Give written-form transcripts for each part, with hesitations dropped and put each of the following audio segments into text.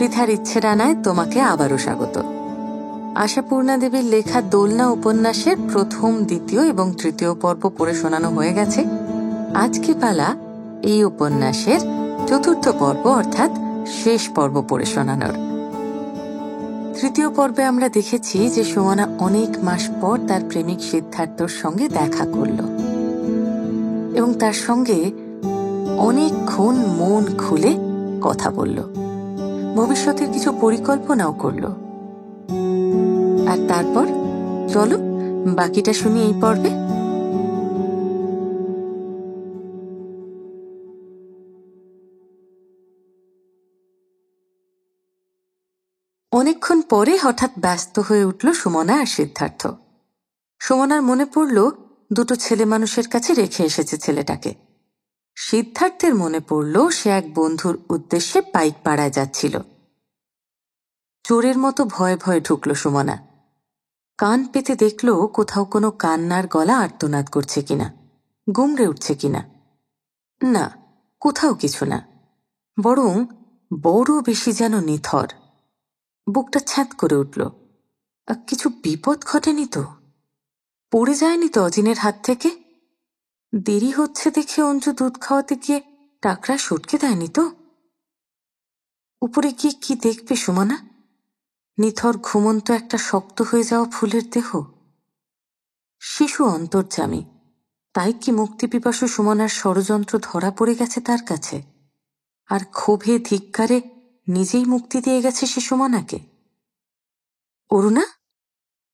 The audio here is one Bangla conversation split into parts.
পৃথার ইচ্ছেরানায় তোমাকে আবারও স্বাগত। আশাপূর্ণা দেবীর লেখা দোলনা উপন্যাসের প্রথম, দ্বিতীয় এবং তৃতীয় পর্ব পড়ে শোনানো হয়ে গেছে। আজকে পালা এই উপন্যাসের চতুর্থ পর্ব অর্থাৎ শেষ পর্ব পড়ে শোনানোর। তৃতীয় পর্বে আমরা দেখেছি যে সুমনা অনেক মাস পর তার প্রেমিক সিদ্ধার্থর সঙ্গে দেখা করল এবং তার সঙ্গে অনেকক্ষণ মন খুলে কথা বলল, ভবিষ্যতের কিছু পরিকল্পনাও করল। আর তারপর চলো বাকিটা শুনি এই পর্বে। অনেকক্ষণ পরে হঠাৎ ব্যস্ত হয়ে উঠল সুমনা আর সিদ্ধার্থ। সুমনার মনে পড়ল দুটো ছেলে মানুষের কাছে রেখে এসেছে ছেলেটাকে। সিদ্ধার্থের মনে পড়ল সে এক বন্ধুর উদ্দেশ্যে পাইক পাড়ায় যাচ্ছিল। চোরের মতো ভয়ে ভয়ে ঢুকল সুমনা। কান পেতে দেখল কোথাও কোনো কান্নার গলা আর্তনাদ করছে কিনা, গুমড়ে উঠছে কিনা। না, কোথাও কিছু না, বরং বড় বেশি যেন নিথর। বুকটা ছ্যাঁত করে উঠল। কিছু বিপদ ঘটেনি তো? পড়ে যায়নি তো অজিনের হাত থেকে? দেরি হচ্ছে দেখে অঞ্জু দুধ খাওয়াতে গিয়ে টাকরা সটকে দেয়নি তো? উপরে গিয়ে কি দেখবে সুমনা? নিথর ঘুমন্ত একটা শক্ত হয়ে যাওয়া ফুলের দেহ। শিশু অন্তর্যামী, তাই কি মুক্তিপিপাসু সুমনার ষড়যন্ত্র ধরা পড়ে গেছে তার কাছে, আর ক্ষোভে ধিক্কারে নিজেই মুক্তি দিয়ে গেছে সে সুমনাকে? অরুণা?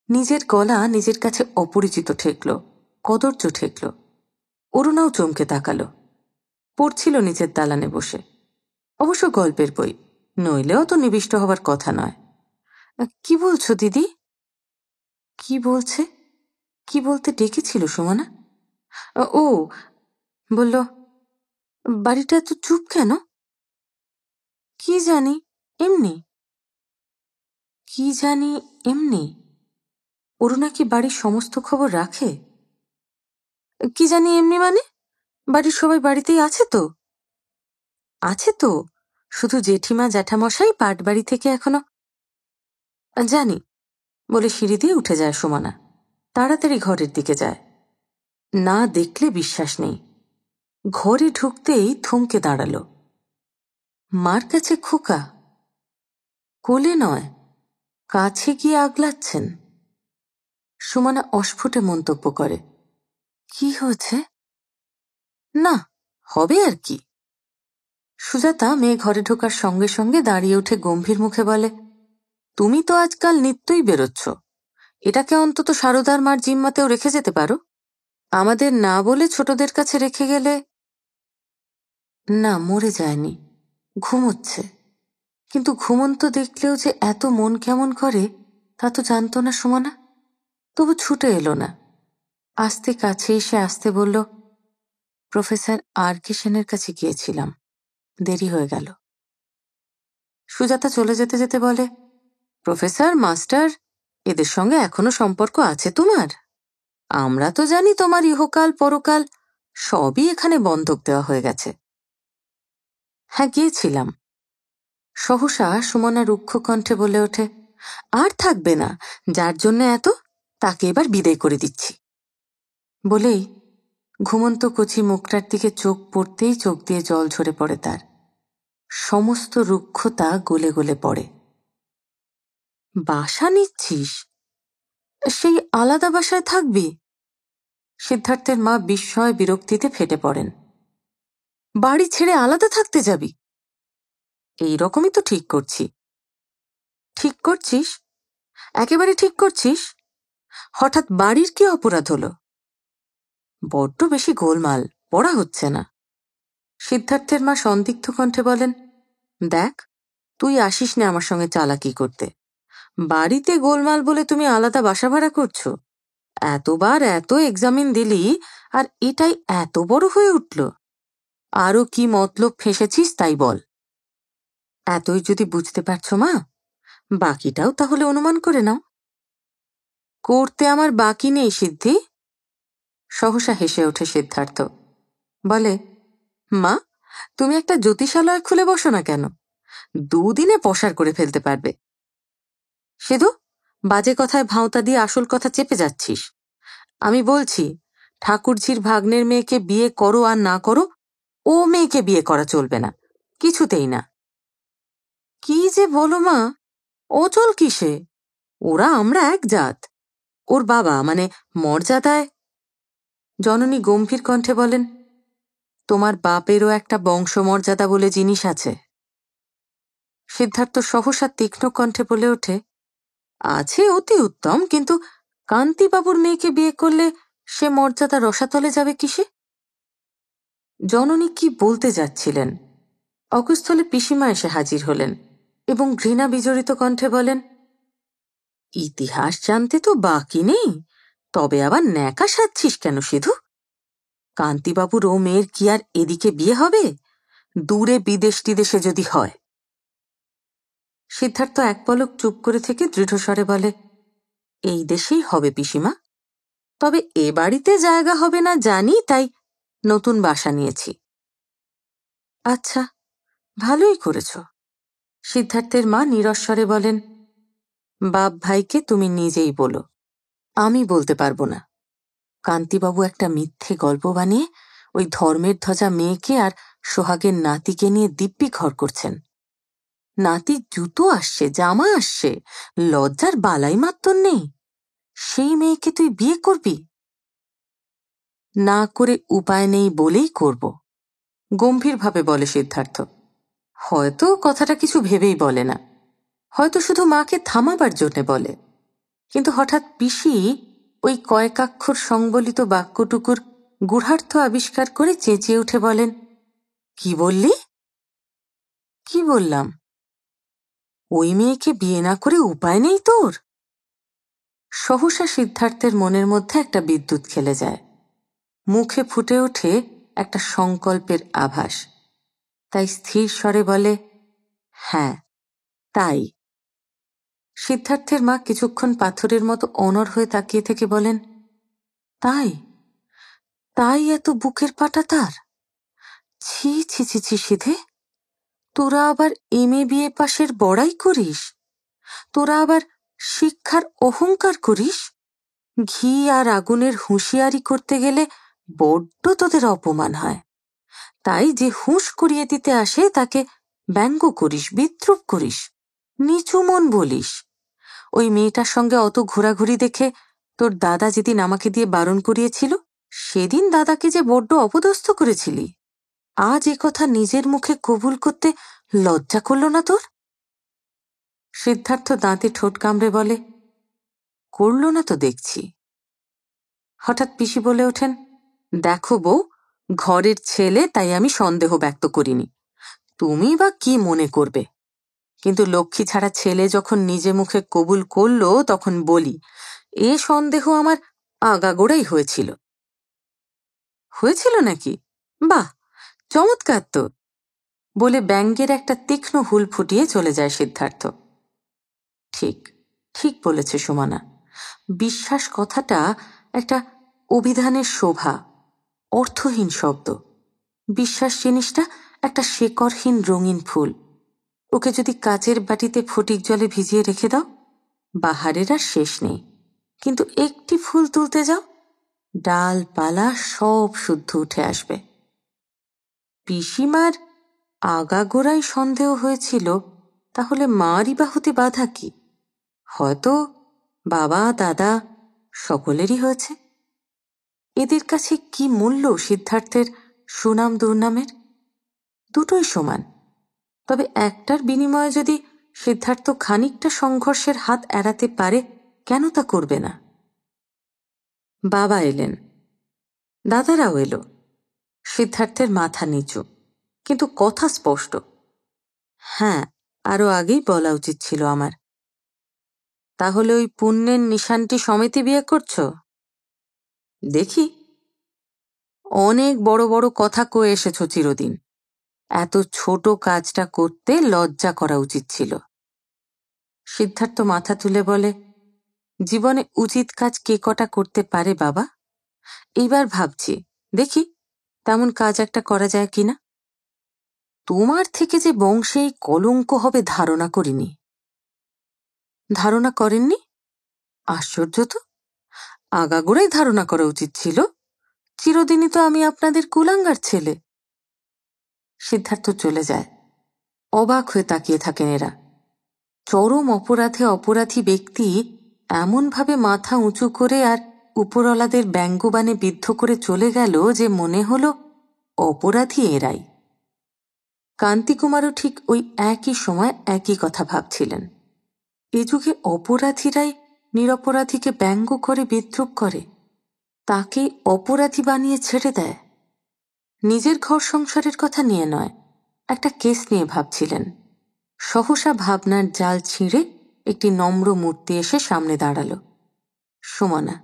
নিজের গলা নিজের কাছে অপরিচিত ঠেকল, কদর্য ঠেকল। অরুণাও চমকে তাকালো। পড়ছিল নিজের দালানে বসে, অবশ্য গল্পের বই, নইলেও তো নিবিষ্ট হবার কথা নয়। কি বলছো দিদি? কি বলছে? কি বলতে ডেকেছিল সুমনা? ও বলল, বাড়িটা এত চুপ কেন? কি জানি এমনি। কি জানি এমনি? অরুণা কি বাড়ির সমস্ত খবর রাখে? কি জানি এমনি মানে? বাড়ির সবাই বাড়িতেই আছে তো? আছে তো, শুধু জেঠিমা জ্যাঠামশাই পাট বাড়ি থেকে এখনো। জানি বলে সিঁড়ি দিয়ে উঠে যায় সুমনা। তাড়াতাড়ি ঘরের দিকে যায়। না দেখলে বিশ্বাস নেই। ঘরে ঢুকতেই থমকে দাঁড়ালো। মার কাছে খোকা, কোলে নয়, কাছে গিয়ে আগলাচ্ছেন। সুমনা অস্ফুটে মন্তব্য করে, কি হয়েছে? না, হবে আর কি। সুজাতা মেয়ে ঘরে ঢোকার সঙ্গে সঙ্গে দাঁড়িয়ে উঠে গম্ভীর মুখে বলে, তুমি তো আজকাল নিত্যই বেরোচ্ছ, এটাকে অন্তত সারদার মার জিম্মাতেও রেখে যেতে পারো। আমাদের না বলে ছোটদের কাছে রেখে গেলে। না, মরে যায়নি, ঘুমোচ্ছে। কিন্তু ঘুমন্ত দেখলেও যে এত মন কেমন করে তা তো জানতো না সুমনা। তবু ছুটে এলো না। আস্তে কাছে এসে আসতে বলল, প্রফেসর আর কে সেনের কাছে গিয়েছিলাম, দেরি হয়ে গেল। সুজাতা চলে যেতে যেতে বলে, প্রফেসর, মাস্টার এদের সঙ্গে এখনো সম্পর্ক আছে তোমার? আমরা তো জানি তোমার ইহকাল পরকাল সবই এখানে বন্ধক দেওয়া হয়ে গেছে। হ্যাঁ, গিয়েছিলাম। সহসা সুমনা রুক্ষ কণ্ঠে বলে ওঠে, আর থাকবে না, যার জন্য এত তাকে এবার বিদায় করে দিচ্ছি। বলেই ঘুমন্ত কচি মুখটার দিকে চোখ পড়তেই চোখ দিয়ে জল ঝরে পড়ে তার। সমস্ত রুক্ষতা গলে গলে পড়ে। বাসা নিচ্ছিস? সেই আলাদা বাসায় থাকবি? সিদ্ধার্থের মা বিস্ময় বিরক্তিতে ফেটে পড়েন। বাড়ি ছেড়ে আলাদা থাকতে যাবি? এই রকমই তো ঠিক করছি। ঠিক করছিস? একেবারে ঠিক করছিস? হঠাৎ বাড়ির কি অপরাধ হলো? বড্ড বেশি গোলমাল, পড়া হচ্ছে না। সিদ্ধার্থের মা সন্দিগ্ধ কণ্ঠে বলেন, দেখ, তুই আসিস না আমার সঙ্গে চালাকি করতে। বাড়িতে গোলমাল বলে তুমি আলাদা বাসা ভাড়া করছো? এতবার এত এক্সামিন দিলি, আর এটাই এত বড় হয়ে উঠল? আরো কি মতলব ফেঁসেছিস তাই বল। এতই যদি বুঝতে পারছো মা, বাকিটাও তাহলে অনুমান করে নাও। করতে আমার বাকি নেই সিদ্ধি। সহসা হেসে ওঠে সিদ্ধার্থ। বলে, মা, তুমি একটা জ্যোতিষালয় খুলে বসো না কেন? দুদিনে পসার করে ফেলতে পারবে। সিধু, বাজে কথায় ভাঁওতা দিয়ে আসল কথা চেপে যাচ্ছিস। আমি বলছি, ঠাকুরঝির ভাগ্নের মেয়েকে বিয়ে করো আর না করো, ও মেয়েকে বিয়ে করা চলবে না, কিছুতেই না। কি যে বলো মা, অচল কিসে? ওরা আমরা এক জাত। ওর বাবা মানে মর্যাদায়। জননী গম্ভীর কণ্ঠে বলেন, তোমার বাপেরও একটা বংশমর্যাদা বলে জিনিস আছে। সিদ্ধার্থ সহসা তীক্ষ্ণ কণ্ঠে বলে ওঠে, আছে অতি উত্তম, কিন্তু কান্তিবাবুর মেয়েকে বিয়ে করলে সে মর্যাদা রসাতলে যাবে কিসে? জননী কি বলতে যাচ্ছিলেন, অকুস্থলে পিসিমা এসে হাজির হলেন এবং ঘৃণা বিজড়িত কণ্ঠে বলেন, ইতিহাস জানতে তো বাকি নেই, তবে আবার ন্যাকা সাজছিস কেন সিধু? কান্তিবাবুর ও মেয়ের কি আর এদিকে বিয়ে হবে? দূরে বিদেশ টিদেশে যদি হয়। সিদ্ধার্থ এক পলক চুপ করে থেকে দৃঢ়স্বরে বলে, এই দেশেই হবে পিসিমা, তবে এ বাড়িতে জায়গা হবে না জানি, তাই নতুন বাসা নিয়েছি। আচ্ছা, ভালোই করেছ। সিদ্ধার্থের মা নিরস্বরে বলেন, বাপ ভাইকে তুমি নিজেই বলো, আমি বলতে পারবো না। কান্তিবাবু একটা মিথ্যে গল্প বানিয়ে ওই ধর্মের ধ্বজা মেয়েকে আর সোহাগের নাতিকে নিয়ে দিব্যি ঘর করছেন। নাতির জুতো আসছে, জামা আসছে, লজ্জার বালাই মাত্র নেই। সেই মেয়েকে তুই বিয়ে করবি? না করে উপায় নেই বলেই করব, গম্ভীরভাবে বলে সিদ্ধার্থ। হয়তো কথাটা কিছু ভেবেই বলে না, হয়তো শুধু মাকে থামাবার জন্যে বলে, কিন্তু হঠাৎ পিসি ওই কয়েকাক্ষর সংবলিত বাক্যটুকুর গূঢ়ার্থ আবিষ্কার করে চেঁচিয়ে উঠে বলেন, কি বললি? কি বললাম? ওই মেয়েকে বিয়ে না করে উপায় নেই তোর? সহসা সিদ্ধার্থের মনের মধ্যে একটা বিদ্যুৎ খেলে যায়, মুখে ফুটে ওঠে একটা সংকল্পের আভাস। তাই স্থির স্বরে বলে, হ্যাঁ তাই। সিদ্ধার্থের মা কিছুক্ষণ পাথরের মতো অনড় হয়ে তাকিয়ে থেকে বলেন, তাই? তাই এত বুকের পাটা তার? ছি ছি ছি ছি সিধে, তোরা আবার বিএ পাশের বড়াই করিস? তোরা আবার শিক্ষার অহংকার করিস? ঘি আর আগুনের হুঁশিয়ারি করতে গেলে বড্ড তোদের অপমান হয়, তাই যে হুঁশ করিয়ে দিতে আসে তাকে ব্যঙ্গ করিস, বিদ্রুপ করিস, নিচু মন বলিস। ওই মেয়েটার সঙ্গে অত ঘোরাঘুরি দেখে তোর দাদা যেদিন আমাকে দিয়ে বারণ করিয়েছিল, সেদিন দাদাকে যে বড্ড অপদস্থ করেছিলি, আজ এ কথা নিজের মুখে কবুল করতে লজ্জা করল না তোর? সিদ্ধার্থ দাঁতে ঠোঁট কামড়ে বলে, করল না তো দেখছি। হঠাৎ পিসি বলে ওঠেন, দেখো বউ, ঘরের ছেলে, তাই আমি সন্দেহ ব্যক্ত করিনি। তুমি বা কি মনে করবে, কিন্তু লক্ষ্মী ছাড়া ছেলে যখন নিজে মুখে কবুল করলো, তখন বলি, এ সন্দেহ আমার আগাগোড়াই হয়েছিল। হয়েছিল নাকি? বাহ, চমৎকার তো, বলে ব্যঙ্গের একটা তীক্ষ্ণ হুল ফুটিয়ে চলে যায় সিদ্ধার্থ। ঠিক ঠিক বলেছে সুমনা, বিশ্বাস কথাটা একটা অভিধানের শোভা, অর্থহীন শব্দ। বিশ্বাস জিনিসটা একটা শেকড়হীন রঙিন ফুল। ওকে যদি কাচের বাটিতে ফটিক জলে ভিজিয়ে রেখে দাও, বাহারের আর শেষ নেই, কিন্তু একটি ফুল তুলতে যাও, ডালপালা সব শুদ্ধ উঠে আসবে। পিসিমার আগাগোড়াই সন্দেহ হয়েছিল, তাহলে মারই বা হতে বাধা কি? হয়তো বাবা দাদা সকলেরই হয়েছে। এদের কাছে কি মূল্য সিদ্ধার্থের সুনাম দুর্নামের? দুটোই সমান, তবে একটার বিনিময়ে যদি সিদ্ধার্থ খানিকটা সংঘর্ষের হাত এড়াতে পারে, কেন তা করবে না? বাবা এলেন, দাদারাও এলো। সিদ্ধার্থের মাথা নিচু, কিন্তু কথা স্পষ্ট, হ্যাঁ আরো আগেই বলা উচিত ছিল আমার। তাহলে ওই পুণ্যের নিশানটি সমিতি বিয়ে করছো? দেখি, অনেক বড় বড় কথা কয়ে এসেছ চিরদিন, এত ছোট কাজটা করতে লজ্জা করা উচিত ছিল। সিদ্ধার্থ মাথা তুলে বলে, জীবনে উচিত কাজ কে কটা করতে পারে বাবা? এইবার ভাবছি, দেখি তেমন কাজ একটা করা যায় কিনা। তোমার থেকে যে বংশে এই কলঙ্ক হবে ধারণা করিনি। ধারণা করেননি? আশ্চর্য তো, আগাগোড়াই ধারণা করা উচিত ছিল। চিরদিনই তো আমি আপনাদের কুলাঙ্গার ছেলে। সিদ্ধার্থ চলে যায়। অবাক হয়ে তাকিয়ে থাকেন এরা। চরম অপরাধে অপরাধী ব্যক্তি এমনভাবে মাথা উঁচু করে আর উপরওয়ালাদের ব্যঙ্গবাণে বিদ্ধ করে চলে গেল যে মনে হলো অপরাধী এরাই। কান্তিকুমারও ঠিক ওই একই সময় একই কথা ভাবছিলেন। এ যুগে অপরাধীরাই নিরপরাধীকে ব্যঙ্গ করে বিদ্রুপ করে, তাকে অপরাধী বানিয়ে ছেড়ে দেয়। নিজের ঘর সংসারের কথা নিয়ে নয়, একটা কেস নিয়ে ভাবছিলেন। সহসা ভাবনার জাল ছিঁড়ে একটি নম্র মূর্তি এসে সামনে দাঁড়াল। সুমনা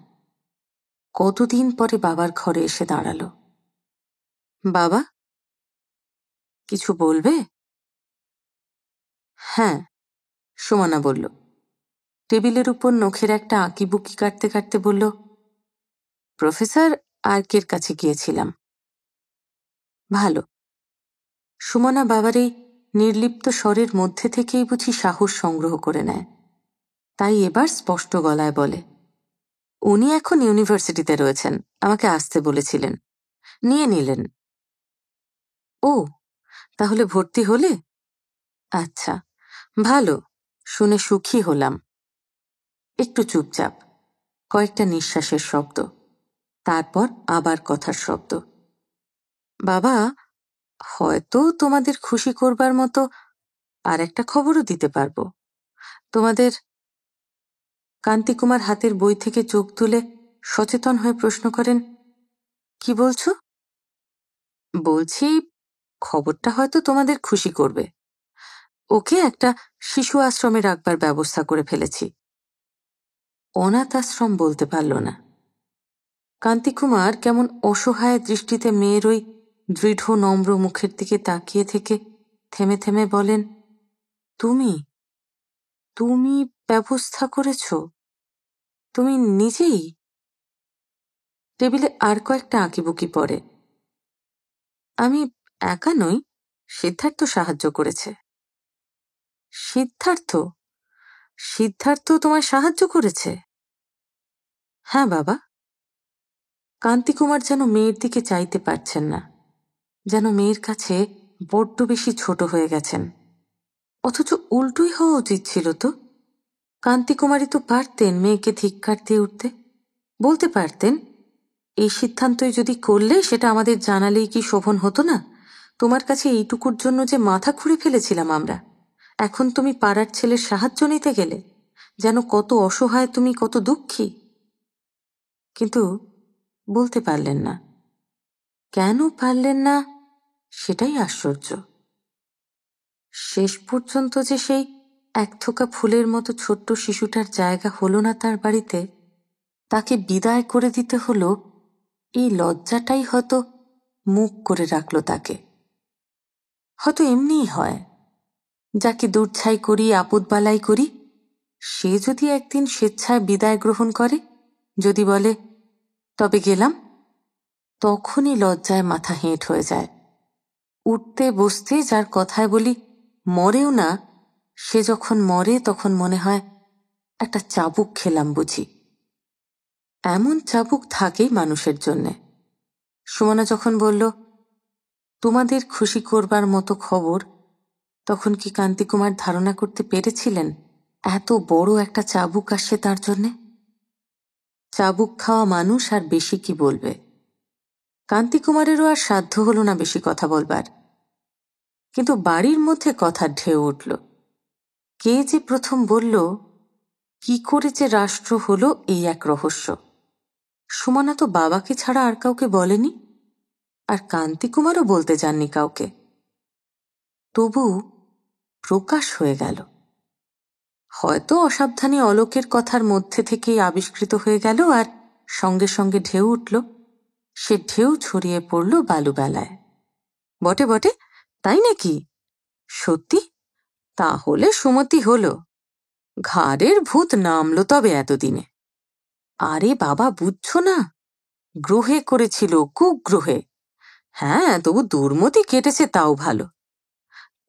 কতদিন পরে বাবার ঘরে এসে দাঁড়াল। বাবা, কিছু বলবে? হ্যাঁ, সুমনা বলল। টেবিলের উপর নখের একটা আঁকিবুকি কাটতে কাটতে বলল, প্রফেসর আর্কের কাছে গিয়েছিলাম। ভালো। সুমনা বাবার এই নির্লিপ্ত স্বরের মধ্যে থেকেই বুঝি সাহস সংগ্রহ করে নেয়। তাই এবার স্পষ্ট গলায় বলে, উনি এখন ইউনিভার্সিটিতে রয়েছেন, আমাকে আসতে বলেছিলেন, নিয়ে নিলেন। ও, তাহলে ভর্তি হলে? আচ্ছা, ভালো, শুনে সুখী হলাম। একটু চুপচাপ, কয়েকটা নিঃশ্বাসের শব্দ, তারপর আবার কথার শব্দ। বাবা, হয়তো তোমাদের খুশি করবার মতো আর একটা খবরও দিতে পারবো। তোমাদের। কান্তিকুমার হাতের বই থেকে চোখ তুলে সচেতন হয়ে প্রশ্ন করেন, কি বলছো? বলছি, খবরটা হয়তো তোমাদের খুশি করবে। ওকে একটা শিশু আশ্রমে রাখবার ব্যবস্থা করে ফেলেছি। অনাথ আশ্রম বলতে পারল না। কান্তিকুমার কেমন অসহায় দৃষ্টিতে মেয়ের ওই দৃঢ় নম্র মুখের দিকে তাকিয়ে থেকে থেমে থেমে বলেন, তুমি তুমি ব্যবস্থা করেছ? তুমি নিজেই? টেবিলে আর কয়েকটা আঁকিবুকি পড়ে। আমি একা নই, সিদ্ধার্থ সাহায্য করেছে। সিদ্ধার্থ? সিদ্ধার্থ তোমায় সাহায্য করেছে? হ্যাঁ বাবা। কান্তিকুমার যেন মেয়ের দিকে চাইতে পারছেন না, যেন মেয়ের কাছে বড্ড বেশি ছোট হয়ে গেছেন। অথচ উল্টোই হওয়া উচিত ছিল তো। কান্তিকুমারী তো পারতেন মেয়েকে ধিক্কার দিয়ে উঠতে, বলতে পারতেন, এই সিদ্ধান্তই যদি করলে সেটা আমাদের জানালেই কি শোভন হতো না? তোমার কাছে এইটুকুর জন্য যে মাথা খুঁড়ে ফেলেছিলাম আমরা, এখন তুমি পাড়ার ছেলের সাহায্য নিতে গেলে, যেন কত অসহায় তুমি, কত দুঃখী। কিন্তু বলতে পারলেন না। কেন পারলেন না সেটাই আশ্চর্য। শেষ পর্যন্ত যে সেই একথোকা ফুলের মতো ছোট্ট শিশুটার জায়গা হলো না তার বাড়িতে, তাকে বিদায় করে দিতে হলো, এই লজ্জাটাই হয়তো মুখ করে রাখল তাকে। হয়তো এমনিই হয়, যাকে দূরছাই করি, আপদবালাই করি, সে যদি একদিন স্বেচ্ছায় বিদায় গ্রহণ করে, যদি বলে তবে গেলাম, তখনই লজ্জায় মাথা হেঁট হয়ে যায়। উঠতে বসতে যার কথায় বলি মরেও না, সে যখন মরে তখন মনে হয় একটা চাবুক খেলাম বুঝি। এমন চাবুক থাকেই মানুষের জন্যে। সুমনা যখন বলল, তোমাদের খুশি করবার মতো খবর, তখন কি কান্তিকুমার ধারণা করতে পেরেছিলেন এত বড় একটা চাবুক আসছে তার জন্যে? চাবুক খাওয়া মানুষ আর বেশি কি বলবে? কান্তিকুমারেরও আর সাধ্য হল না বেশি কথা বলবার। কিন্তু বাড়ির মধ্যে কথার ঢেউ উঠল। কে যে প্রথম বলল, কি করে যে রাষ্ট্র হলো, এই এক রহস্য। সুমনা তো বাবাকে ছাড়া আর কাউকে বলেনি, আর কান্তিকুমারও বলতে যাননি কাউকে। তবু প্রকাশ হয়ে গেল। হয়তো অসাবধানী অলোকের কথার মধ্যে থেকেই আবিষ্কৃত হয়ে গেল, আর সঙ্গে সঙ্গে ঢেউ উঠল। সে ঢেউ ছড়িয়ে পড়ল বালুবেলায়। বটে বটে, তাই নাকি? সত্যি? তাহলে সুমতি হলো। ঘাড়ের ভূত নামলো তবে এতদিনে। আরে বাবা, বুঝছো না, গ্রহে করেছিল, কুগ্রহে। হ্যাঁ, তবু দুর্মতি কেটেছে, তাও ভালো।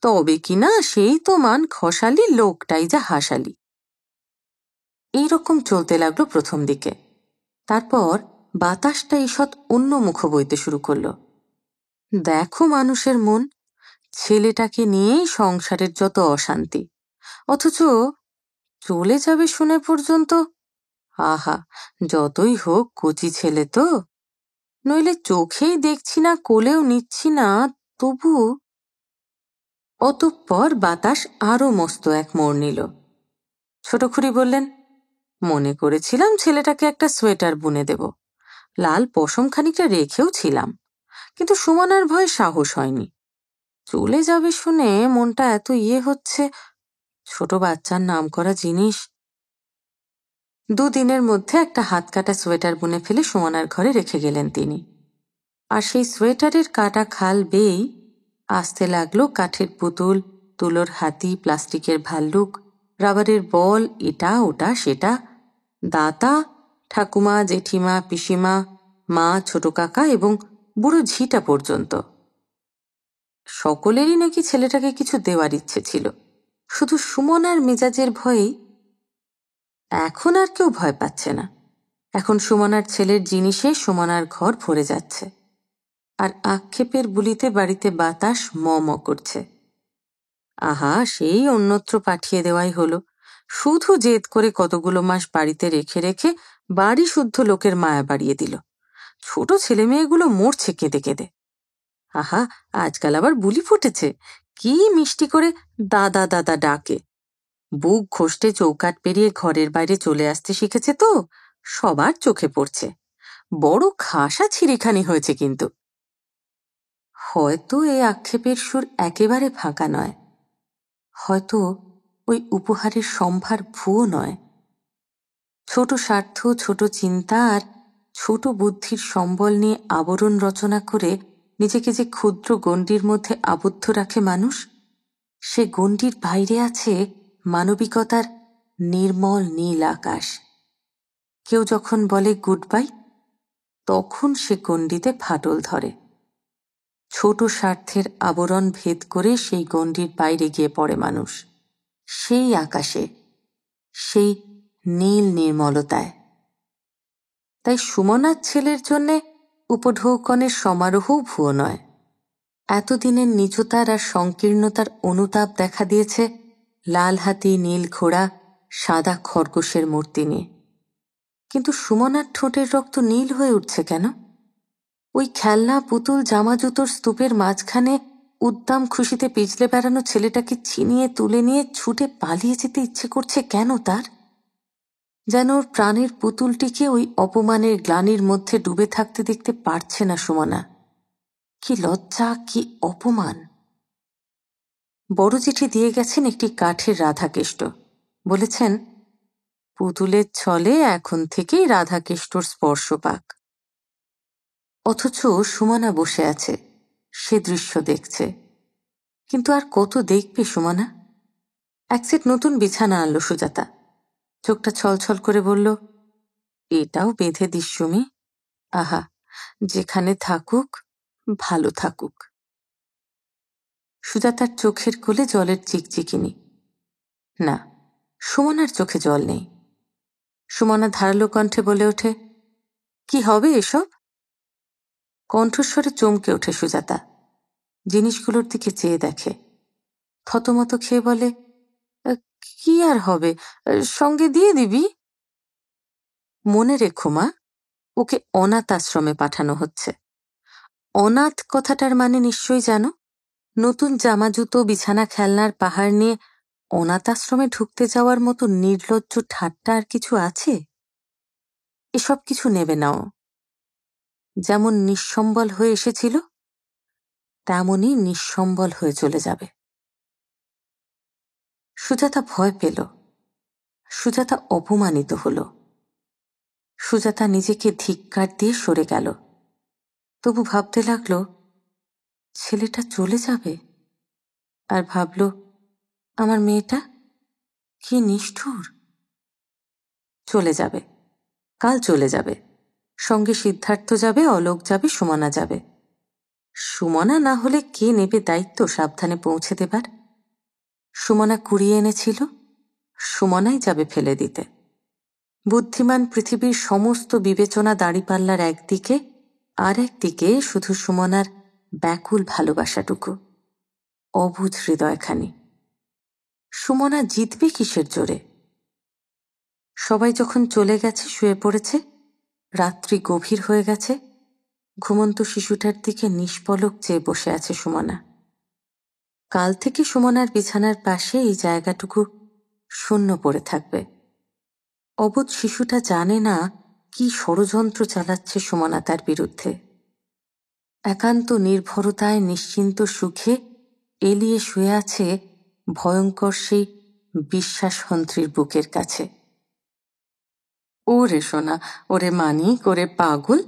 তবে কিনা সেই তো মান খসালি, লোকটাই যা হাসালি। এইরকম চলতে লাগলো প্রথম দিকে। তারপর বাতাসটা ঈষৎ অন্য মুখ বইতে শুরু করলো। দেখো মানুষের মন, ছেলেটাকে নিয়েই সংসারের যত অশান্তি, অথচ চলে যাবে শুনে পর্যন্ত। আহা, যতই হোক কচি ছেলে তো, নইলে চোখেই দেখছি না, কোলেও নিচ্ছি না, তবু। অতঃপর বাতাস আরো মস্ত এক মোড় নিল। ছোট খুড়ি বললেন, মনে করেছিলাম ছেলেটাকে একটা সোয়েটার বুনে দেব, লাল পশম খানিকটা রেখেও ছিলাম, কিন্তু সুমনার ভয়ে সাহস হয়নি। চলে যাবে শুনে মনটা এত হচ্ছে, ছোট বাচ্চার নাম করা জিনিস। দুদিনের মধ্যে একটা হাত কাটা সোয়েটার বুনে ফেলে সুমনার ঘরে রেখে গেলেন তিনি। আর সেই সোয়েটারের কাটা খাল বেয়েই আসতে লাগলো কাঠের পুতুল, তুলোর হাতি, প্লাস্টিকের ভাল্লুক, রাবারের বল, এটা ওটা সেটা, দাতা, ঠাকুমা, জেঠিমা, পিসিমা, মা, ছোট কাকা এবং বুড়ো ঝিটা পর্যন্ত। সকলেরই নাকি ছেলেটাকে কিছু দেওয়ার ইচ্ছে ছিল, শুধু সুমনার মেজাজের ভয়েই। এখন আর কেউ ভয় পাচ্ছে না। এখন সুমনার ছেলের জিনিসে সুমনার ঘর ভরে যাচ্ছে, আর আক্ষেপের বুলিতে বাড়িতে বাতাস ম ম করছে। আহা, সেই অন্যত্র পাঠিয়ে দেওয়াই হলো। শুধু জেদ করে কতগুলো মাস বাড়িতে রেখে রেখে বাড়ি শুদ্ধ লোকের মায়া বাড়িয়ে দিল। ছোট ছেলে মেয়েগুলো মরছে কেঁদে কেঁদে। আহা, আজকাল আবার বুলি ফুটেছে, কি মিষ্টি করে দাদা দাদা ডাকে। বুক ঘষতে চৌকাঠ পেরিয়ে ঘরের বাইরে চলে আসতে শিখেছে তো, সবার চোখে পড়ছে। বড় খাসা ছিঁড়িখানি হয়েছে কিন্তু। হয়তো এই আক্ষেপের সুর একেবারে ফাঁকা নয়, হয়তো ওই উপহারের সম্ভার ভুয়ো নয়। ছোট স্বার্থ, ছোট চিন্তা আর ছোট বুদ্ধির সম্বল নিয়ে আবরণ রচনা করে নিজেকে যে ক্ষুদ্র গণ্ডির মধ্যে আবদ্ধ রাখে মানুষ, সে গণ্ডির বাইরে আছে মানবিকতার নির্মল নীল আকাশ। কেউ যখন বলে গুড বাই, তখন সে গণ্ডিতে ফাটল ধরে। ছোট স্বার্থের আবরণ ভেদ করে সেই গণ্ডির বাইরে গিয়ে পড়ে মানুষ, সেই আকাশে, সেই নীল নির্মলতায়। তাই সুমনার ছেলের জন্যে উপঢৌকনের সমারোহও ভুয়ো নয়। এতদিনের নিচতার আর সংকীর্ণতার অনুতাপ দেখা দিয়েছে লাল হাতি, নীল ঘোড়া, সাদা খরগোশের মূর্তি নিয়ে। কিন্তু সুমনার ঠোঁটের রক্ত নীল হয়ে উঠছে কেন? ওই খেলনা, পুতুল, জামা জুতোর স্তূপের মাঝখানে উদ্দাম খুশিতে পিছলে বেড়ানো ছেলেটাকে ছিনিয়ে তুলে নিয়ে ছুটে পালিয়ে যেতে ইচ্ছে করছে কেন তার? যেন ওর প্রাণের পুতুলটিকে ওই অপমানের গ্লানির মধ্যে ডুবে থাকতে দেখতে পারছে না সুমনা। কি লজ্জা, কি অপমান! বড় চিঠি দিয়ে গেছেন একটি কাঠের রাধাকেষ্ট। বলেছেন, পুতুলের ছলে এখন থেকেই রাধাকেষ্টর স্পর্শ পাক। অথচ সুমনা বসে আছে, সে দৃশ্য দেখছে। কিন্তু আর কত দেখবে সুমনা? এক সেট নতুন বিছানা আনলো সুজাতা। চোখটা ছলছল করে বলল, এটাও বেঁধে দিস সুমি। আহা, যেখানে থাকুক ভালো থাকুক। সুজাতার চোখের কোলে জলের চিকচিকিনি। না, সুমনার চোখে জল নেই। সুমনা ধারালো কণ্ঠে বলে ওঠে, কি হবে এসব? কণ্ঠস্বরে চমকে ওঠে সুজাতা। জিনিসগুলোর দিকে চেয়ে দেখে, থতমত খেয়ে বলে, কি আর হবে, সঙ্গে দিয়ে দিবি। মনে রেখো মা, ওকে অনাথ আশ্রমে পাঠানো হচ্ছে। অনাথ কথাটার মানে নিশ্চয়ই জানো। নতুন জামা জুতো, বিছানা, খেলনার পাহাড় নিয়ে অনাথ আশ্রমে ঢুকতে যাওয়ার মতো নির্লজ্জ ঠাট্টা আর কিছু আছে? এসব কিছু নেবে নাও। যেমন নিঃসম্বল হয়ে এসেছিল, তেমনই নিঃসম্বল হয়ে চলে যাবে। সুজাতা ভয় পেল, সুজাতা অপমানিত হল। সুজাতা নিজেকে ধিক্কার দিয়ে সরে গেল। তবু ভাবতে লাগলো, ছেলেটা চলে যাবে। আর ভাবল, আমার মেয়েটা কি নিষ্ঠুর। চলে যাবে, কাল চলে যাবে। সঙ্গে সিদ্ধার্থ যাবে, অলোক যাবে, সুমনা যাবে। সুমনা না হলে কে নেবে দায়িত্ব সাবধানে পৌঁছে দেবার? সুমনা কুড়িয়ে এনেছিল, সুমনাই যাবে ফেলে দিতে। বুদ্ধিমান পৃথিবীর সমস্ত বিবেচনা দাঁড়িপাল্লার একদিকে, আর একদিকে শুধু সুমনার ব্যাকুল ভালোবাসাটুকু, অবুঝ হৃদয়খানি। সুমনা জিতবে কিসের জোরে? সবাই যখন চলে গেছে, শুয়ে পড়েছে, রাত্রি গভীর হয়ে গেছে, ঘুমন্ত শিশুটার দিকে নিষ্পলক চেয়ে বসে আছে সুমনা। কাল থেকে সুমনার বিছানার পাশে এই জায়গাটুকু শূন্য পড়ে থাকবে। অবুঝ শিশুটা জানে না কি ষড়যন্ত্র চালাচ্ছে সুমনা তার বিরুদ্ধে। একান্ত নির্ভরতায় নিশ্চিন্ত সুখে এলিয়ে শুয়ে আছে ভয়ঙ্কর সেই বিশ্বাসহন্ত্রীর বুকের কাছে। ওরে সোনা, ওরে মানি করে পাগল,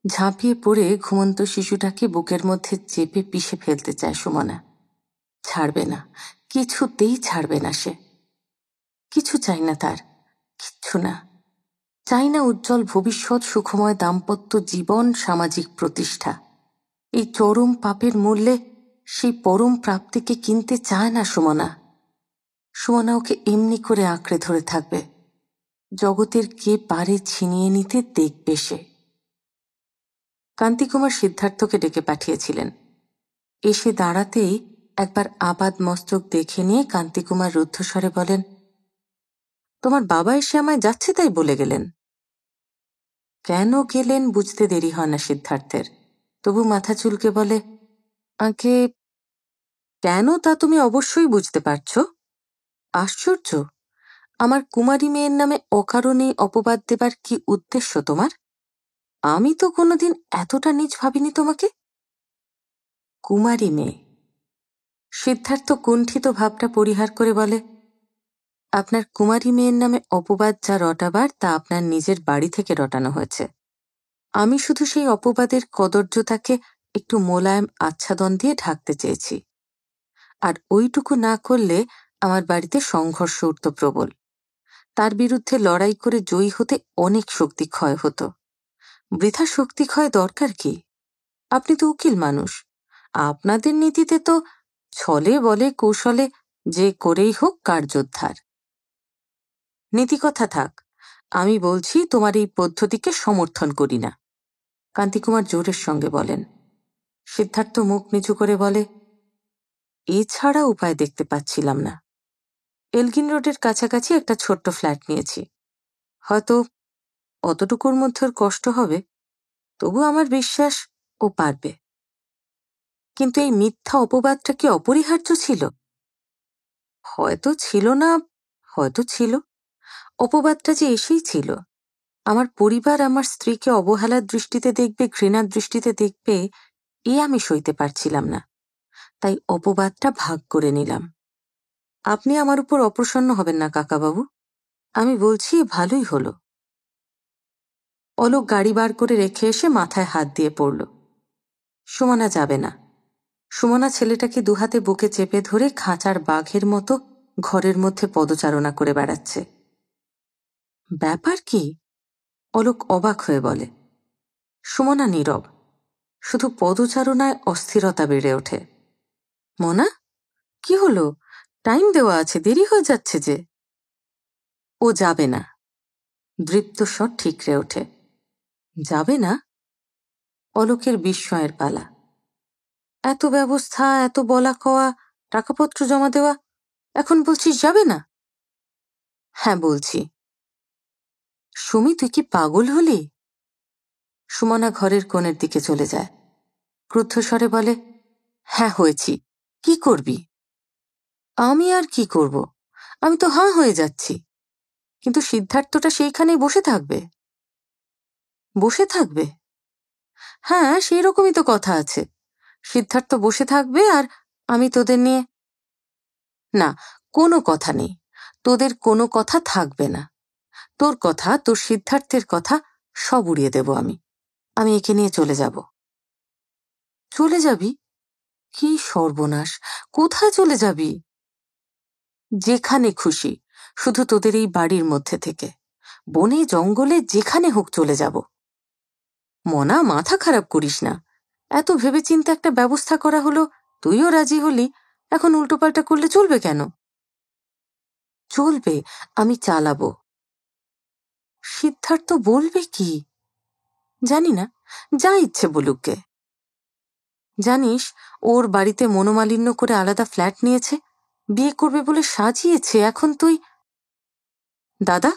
ঝাঁপিয়ে পড়ে ঘুমন্ত শিশুটাকে বুকের মধ্যে চেপে পিষে ফেলতে চায় সুমনা। ছাড়বে না, কিছুতেই ছাড়বে না সে। কিছু চাই না তার, কিচ্ছু না। চাই না উজ্জ্বল ভবিষ্যৎ, সুখময় দাম্পত্য জীবন, সামাজিক প্রতিষ্ঠা। এই চরম পাপের মূল্যে সেই পরম প্রাপ্তিকে কিনতে চায় না সুমনা। সুমনা ওকে এমনি করে আঁকড়ে ধরে থাকবে। জগতের কে পারে ছিনিয়ে নিতে দেখবে সে। কান্তিকুমার সিদ্ধার্থকে ডেকে পাঠিয়েছিলেন। এসে দাঁড়াতেই একবার আপাদ মস্তক দেখে নিয়ে কান্তিকুমার রুদ্ধস্বরে বলেন, তোমার বাবা এসে আমায় যাচ্ছে তাই বলে গেলেন। কেন গেলেন বুঝতে দেরি হয় না সিদ্ধার্থের, তবু মাথা চুলকে বলে, আগে কেন তা তুমি অবশ্যই বুঝতে পারছ। আশ্চর্য, আমার কুমারী মেয়ের নামে অকারণে অপবাদ দেবার কি উদ্দেশ্য তোমার? আমি তো কোনোদিন এতটা নীচ ভাবিনি তোমাকে। কুমারী মেয়ে? সিদ্ধার্থ কুণ্ঠিত ভাবটা পরিহার করে বলে, আপনার কুমারী মেয়ের নামে অপবাদ যা রটাবার তা আপনার নিজের বাড়ি থেকে রটানো হয়েছে। আমি শুধু সেই অপবাদের কদর্যতাকে একটু মোলায়েম আচ্ছাদন দিয়ে ঢাকতে চেয়েছি। আর ওইটুকু না করলে আমার বাড়িতে সংঘর্ষ উঠত প্রবল। তার বিরুদ্ধে লড়াই করে জয়ী হতে অনেক শক্তি ক্ষয় হতো। বৃথা শক্তি ক্ষয় দরকার কি? আপনি তো উকিল মানুষ, আপনাদের নীতিতে তো ছলে বলে কৌশলে যে করেই হোক কার্যোদ্ধার। নীতিকথা থাক, আমি বলছি তোমার এই পদ্ধতিকে সমর্থন করি না, কান্তিকুমার জোরের সঙ্গে বলেন। সিদ্ধার্থ মুখ নিচু করে বলে, এছাড়া উপায় দেখতে পাচ্ছিলাম না। এলগিন রোডের কাছাকাছি একটা ছোট্ট ফ্ল্যাট নিয়েছি। হয়তো অতটুকুর মধ্যে ওর কষ্ট হবে, তবু আমার বিশ্বাস ও পারবে। কিন্তু এই মিথ্যা অপবাদটা কি অপরিহার্য ছিল? হয়তো ছিল না, হয়তো ছিল। অপবাদটা যে এসেই ছিল। আমার পরিবার আমার স্ত্রীকে অবহেলার দৃষ্টিতে দেখবে, ঘৃণার দৃষ্টিতে দেখবে, এ আমি সইতে পারছিলাম না। তাই অপবাদটা ভাগ করে নিলাম। আপনি আমার উপর অপ্রসন্ন হবেন না কাকাবাবু, আমি বলছি ভালোই হলো। অলোক গাড়ি বার করে রেখে এসে মাথায় হাত দিয়ে পড়ল। সুমনা যাবে না। সুমনা ছেলেটাকে দুহাতে বুকে চেপে ধরে খাঁচার বাঘের মতো ঘরের মধ্যে পদচারণা করে বেড়াচ্ছে। ব্যাপার কি? অলোক অবাক হয়ে বলে। সুমনা নীরব, শুধু পদচারণায় অস্থিরতা বেড়ে ওঠে। মনা, কি হলো? টাইম দেওয়া আছে, দেরি হয়ে যাচ্ছে যে। ও যাবে না। দৃপ্ত স্বর ঠিকরে ওঠে। যাবে না? অলোকের বিস্ময়ের পালা। এত ব্যবস্থা, এত বলা কওয়া, টাকাপত্র জমা দেওয়া, এখন বলছিস যাবে না? হ্যাঁ বলছি। সুমি, তুই কি পাগল হলি? সুমনা ঘরের কোণের দিকে চলে যায়। ক্রুদ্ধস্বরে বলে, হ্যাঁ হয়েছি, কি করবি? আমি আর কি করব? আমি তো হাঁ হয়ে যাচ্ছি। কিন্তু সিদ্ধার্থটা সেইখানেই বসে থাকবে। বসে থাকবে? হ্যাঁ, সেই রকমই তো কথা আছে। সিদ্ধার্থ বসে থাকবে আর আমি তোদের নিয়ে। না, কোনো কথা নেই, তোদের কোনো কথা থাকবে না। তোর কথা, তোর সিদ্ধার্থের কথা সব উড়িয়ে দেব আমি। আমি একে নিয়ে চলে যাব। চলে যাবি? কি সর্বনাশ! কোথায় চলে যাবি? যেখানে খুশি, শুধু তোদের এই বাড়ির মধ্যে থেকে। বনে জঙ্গলে যেখানে হোক চলে যাব। মনা, মাথা খারাপ করিস না। এত ভেবেচিন্তে একটা ব্যবস্থা করা হলো, তুইও রাজি হলি, এখন উল্টোপাল্টা করলে চলবে কেন? চলবে, আমি চালাবো। সিদ্ধার্থ বলবে কি? জানি না, যা ইচ্ছে বলুককে। জানিস, ওর বাড়িতে মনোমালিন্য করে আলাদা ফ্ল্যাট নিয়েছে, বিয়ে করবে বলে সাজিয়েছে। এখন তুই... দাদা,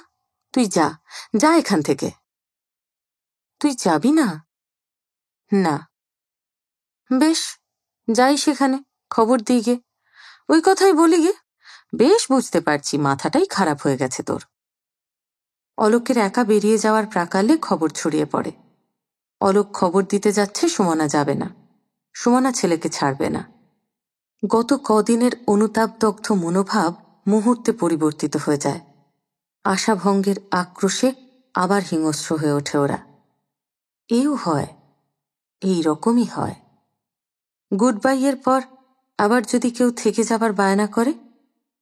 তুই যা, যা এখান থেকে। তুই যাবি না? না। বেশ, যাই সেখানে, খবর দিই গে। ওই কথাই বলি গে। বেশ বুঝতে পারছি মাথাটাই খারাপ হয়ে গেছে তোর। অলোকের একা বেরিয়ে যাওয়ার প্রাকালে খবর ছড়িয়ে পড়ে। অলোক খবর দিতে যাচ্ছে সুমনা যাবে না, সুমনা ছেলেকে ছাড়বে না। গত কদিনের অনুতাপদগ্ধ মনোভাব মুহূর্তে পরিবর্তিত হয়ে যায়। আশাভঙ্গের আক্রোশে আবার হিংস্র হয়ে ওঠে ওরা। এও হয়, এই রকমই হয়। গুড বাইয়ের পর আবার যদি কেউ থেকে যাবার বায়না করে,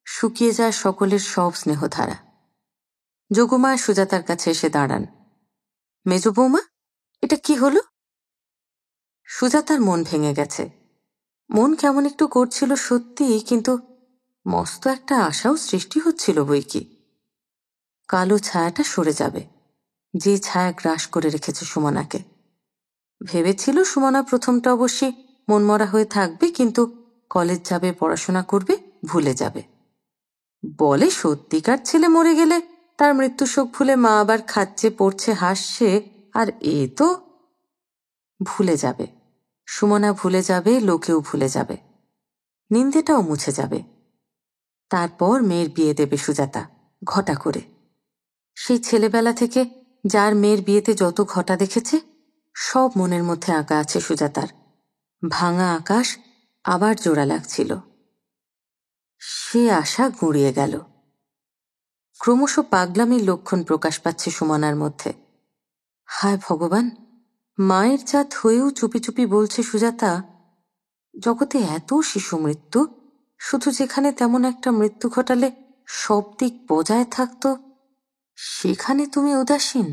শুকিয়ে যায় সকলের সব স্নেহধারা। যোগমা সুজাতার কাছে এসে দাঁড়ান। মেজ বৌমা, এটা কি হলো? সুজাতার মন ভেঙে গেছে। মন কেমন একটু করছিল সত্যি, কিন্তু মস্ত একটা আশাও সৃষ্টি হচ্ছিল বই কি। কালো ছায়াটা সরে যাবে, যে ছায়া গ্রাস করে রেখেছে সুমনাকে। ভেবেছিল সুমনা প্রথমটা অবশ্যই মনমরা হয়ে থাকবে, কিন্তু কলেজ যাবে, পড়াশোনা করবে, ভুলে যাবে। বলে সত্যিকার ছেলে মরে গেলে তার মৃত্যু শোক ভুলে মা আবার খাচ্ছে, পড়ছে, হাসছে। আর এ তো ভুলে যাবে। সুমনা ভুলে যাবে, লোকেও ভুলে যাবে, নিন্দেটাও মুছে যাবে। তারপর মেয়ের বিয়ে দেবে সুজাতা, ঘটা করে। সেই ছেলেবেলা থেকে যার মেয়ের বিয়েতে যত ঘটা দেখেছে, সব মনের মধ্যে আঁকা আছে সুজাতার। ভাঙা আকাশ আবার জোড়া লাগছিল। সে আশা গুঁড়িয়ে গেল। ক্রমশ পাগলামির লক্ষণ প্রকাশ পাচ্ছে সুমনার মধ্যে। হায় ভগবান, মায়ের জাত হয়েও চুপি চুপি বলছে সুজাতা, জগতে এত শিশু মৃত্যু, শুধু যেখানে তেমন একটা মৃত্যু ঘটালে সব দিক বজায় থাকত, সেখানে তুমি উদাসীন।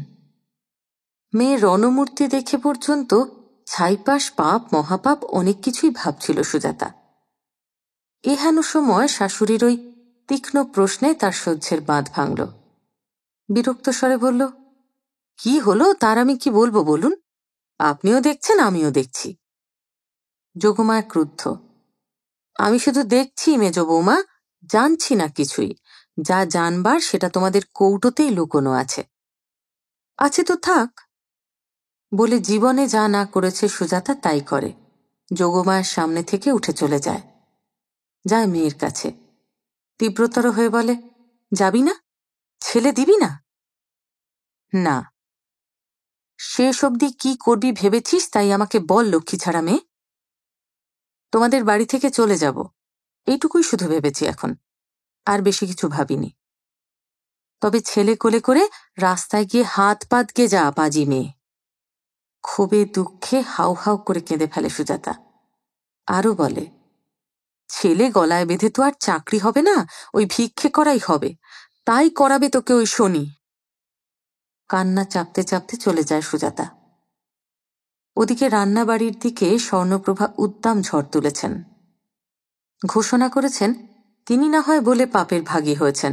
মেয়ে রণমূর্তি দেখে পর্যন্ত ছাইপাশ, পাপ, মহাপাপ অনেক কিছুই ভাবছিল সুজাতা। এহেন সময় শাশুড়ির ওই তীক্ষ্ণ প্রশ্নে তার সহ্যের বাঁধ ভাঙল। বিরক্ত স্বরে বলল, কি হলো তার আমি কি বলবো বলুন? আপনিও দেখছেন, আমিও দেখছি। যোগমা ক্রুদ্ধ। আমি শুধু দেখছি মেজ বৌমা, জানছি না কিছুই। যা জানবার সেটা তোমাদের কৌটোতেই লুকোনো আছে। আছে তো থাক। বলে জীবনে যা না করেছে সুজাতা তাই করে। যোগমায়ের সামনে থেকে উঠে চলে যায়। যায় মেয়ের কাছে, তীব্রতর হয়ে বলে, যাবি না? ছেলে দিবি না? না। শেষ অবধি কি করবি ভেবেছিস তাই আমাকে বল, লক্ষ্মী ছাড়া মেয়ে। তোমাদের বাড়ি থেকে চলে যাব, এইটুকুই শুধু ভেবেছি এখন, আর বেশি কিছু ভাবিনি। তবে ছেলে কোলে করে রাস্তায় গিয়ে হাত পাত গে যা, পাজি মেয়ে। ক্ষোভে দুঃখে হাউ হাউ করে কেঁদে ফেলে সুজাতা। আরও বলে, ছেলে গলায় বেঁধে তো আর চাকরি হবে না, ওই ভিক্ষে করাই হবে, তাই করাবে তোকে ওই শনি। কান্না চাপতে চাপতে চলে যায় সুজাতা। ওদিকে রান্নাবাড়ির দিকে স্বর্ণপ্রভা উদ্দাম ঝড় তুলেছেন। ঘোষণা করেছেন তিনি না হয় বলে পাপের ভাগী হয়েছেন,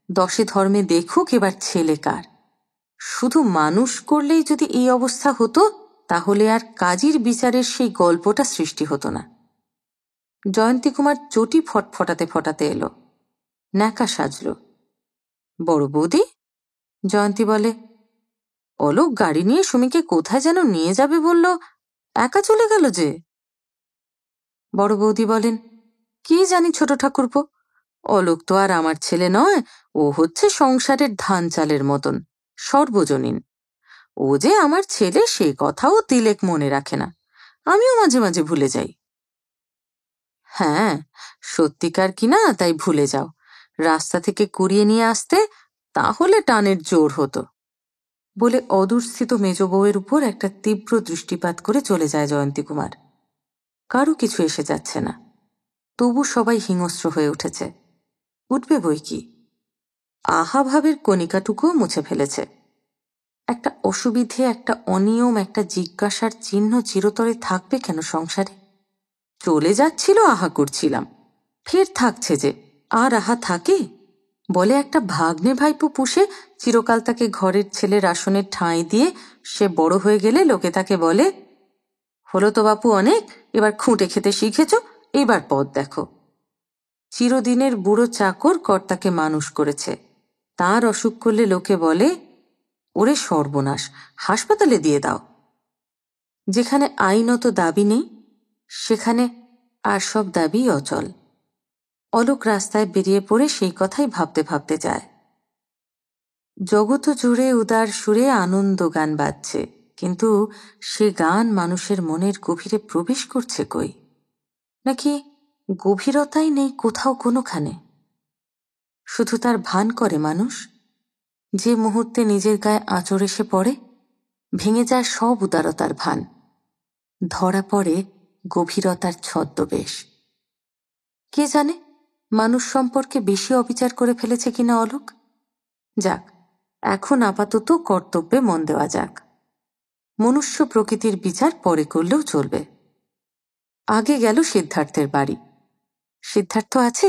10 ধর্মে দেখুক এবার ছেলে কার। শুধু মানুষ করলেই যদি এই অবস্থা হতো, তাহলে আর কাজীর বিচারের সেই গল্পটা সৃষ্টি হতো না। জয়ন্তী কুমার চটি ফটফটাতে ফটাতে এলো, ন্যাকা সাজল। বড় বৌদি? জয়ন্তী বলে, অলোক গাড়ি নিয়ে সুমিকে কোথায় যেন নিয়ে যাবে বলল, একা চলে গেল যে। বড় বৌদি বলেন, কি জানি ছোট ঠাকুরপো, অলোক তো আর আমার ছেলে নয়, ও হচ্ছে সংসারের ধান চালের মতন, সর্বজনীন। ও যে আমার ছেলে সে কথাও তিলেক মনে রাখে না, আমিও মাঝে মাঝে ভুলে যাই। হ্যাঁ, সত্যিকার কিনা তাই ভুলে যাও, রাস্তা থেকে কুড়িয়ে নিয়ে আসতে তাহলে টানের জোর হতো। বলে অদূরস্থিত মেজ বউয়ের উপর একটা তীব্র দৃষ্টিপাত করে চলে যায় জয়ন্তী কুমার। কারো কিছু এসে যাচ্ছে না, তবু সবাই হিংস্র হয়ে উঠেছে। উঠবে বই কি, আহা ভাবের কণিকাটুকুও মুছে ফেলেছে। একটা অসুবিধে, একটা অনিয়ম, একটা জিজ্ঞাসার চিহ্ন চিরতরে থাকবে কেন সংসারে? চলে যাচ্ছিল আহা করছিলাম, ফের থাকছে যে, আর আহা থাকে? বলে একটা ভাগ্নে ভাইপো পুষে চিরকাল তাকে ঘরের ছেলের আসনের ঠাঁই দিয়ে সে বড় হয়ে গেলে লোকে তাকে বলে, হলো তো বাপু অনেক, এবার খুঁটে খেতে শিখেছ, এবার পথ দেখো। চিরদিনের বুড়ো চাকর কর্তাকে মানুষ করেছে, তার অসুখ করলে লোকে বলে, ওরে সর্বনাশ, হাসপাতালে দিয়ে দাও। যেখানে আইনত দাবি নেই সেখানে আর সব দাবি অচল। অলোক রাস্তায় বেরিয়ে পড়ে সেই কথাই ভাবতে ভাবতে যায়। জগৎ জুড়ে উদার সুরে আনন্দ গান বাজছে, কিন্তু সে গান মানুষের মনের গভীরে প্রবেশ করছে কই? নাকি গভীরতাই নেই কোথাও কোনোখানে? শুধু তার ভান করে মানুষ। যে মুহূর্তে নিজের গায়ে আঁচড় এসে পড়ে, ভেঙে যায় সব উদারতার ভান, ধরা পড়ে গভীরতার ছদ্মবেশ। কে জানে মানুষ সম্পর্কে বেশি অবিচার করে ফেলেছে কিনা অলোক। যাক, এখন আপাতত কর্তব্যে মন দেওয়া যাক। মনুষ্য প্রকৃতির বিচার পরে করলেও চলবে। আগে গেল সিদ্ধার্থের বাড়ি। সিদ্ধার্থ আছে?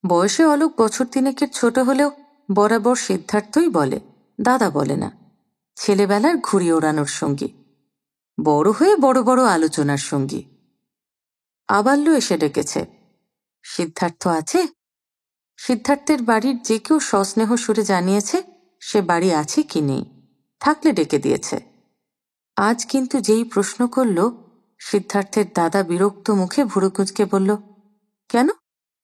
বয়সে অলোক বছর তিনেকের ছোট হলেও বরাবর সিদ্ধার্থই বলে, দাদা বলে না। ছেলেবেলার ঘুড়ি ওড়ানোর সঙ্গী, বড় হয়ে বড় বড় আলোচনার সঙ্গী। আবাল্য এসে ডেকেছে, সিদ্ধার্থ আছে? সিদ্ধার্থের বাড়ির যে কেউ সস্নেহ সুরে জানিয়েছে সে বাড়ি আছে কি নেই, থাকলে ডেকে দিয়েছে। আজ কিন্তু যেই প্রশ্ন করল, সিদ্ধার্থের দাদা বিরক্ত মুখে ভুরু কুঁচকে বলল, কেন,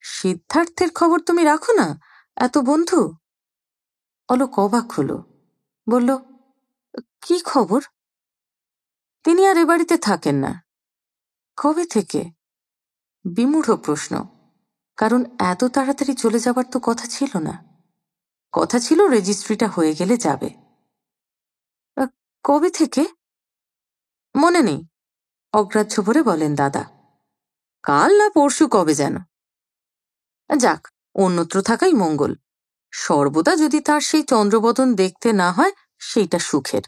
সিদ্ধার্থের খবর তুমি রাখো না? এত বন্ধু? অলোক অবাক হলো, বলল, কি খবর? তিনি আর এ বাড়িতে থাকেন না। কবে থেকে? বিমূঢ় প্রশ্ন, কারণ এত তাড়াতাড়ি চলে যাবার তো কথা ছিল না। কথা ছিল রেজিস্ট্রিটা হয়ে গেলে যাবে। কবে থেকে? মনে নেই, অগ্রাহ্য ভরে বলেন দাদা। কাল না পরশু কবে যেন। যাক, অন্যত্র থাকাই মঙ্গল। সর্বদা যদি তার সেই চন্দ্রবদন দেখতে না হয় সেইটা সুখের।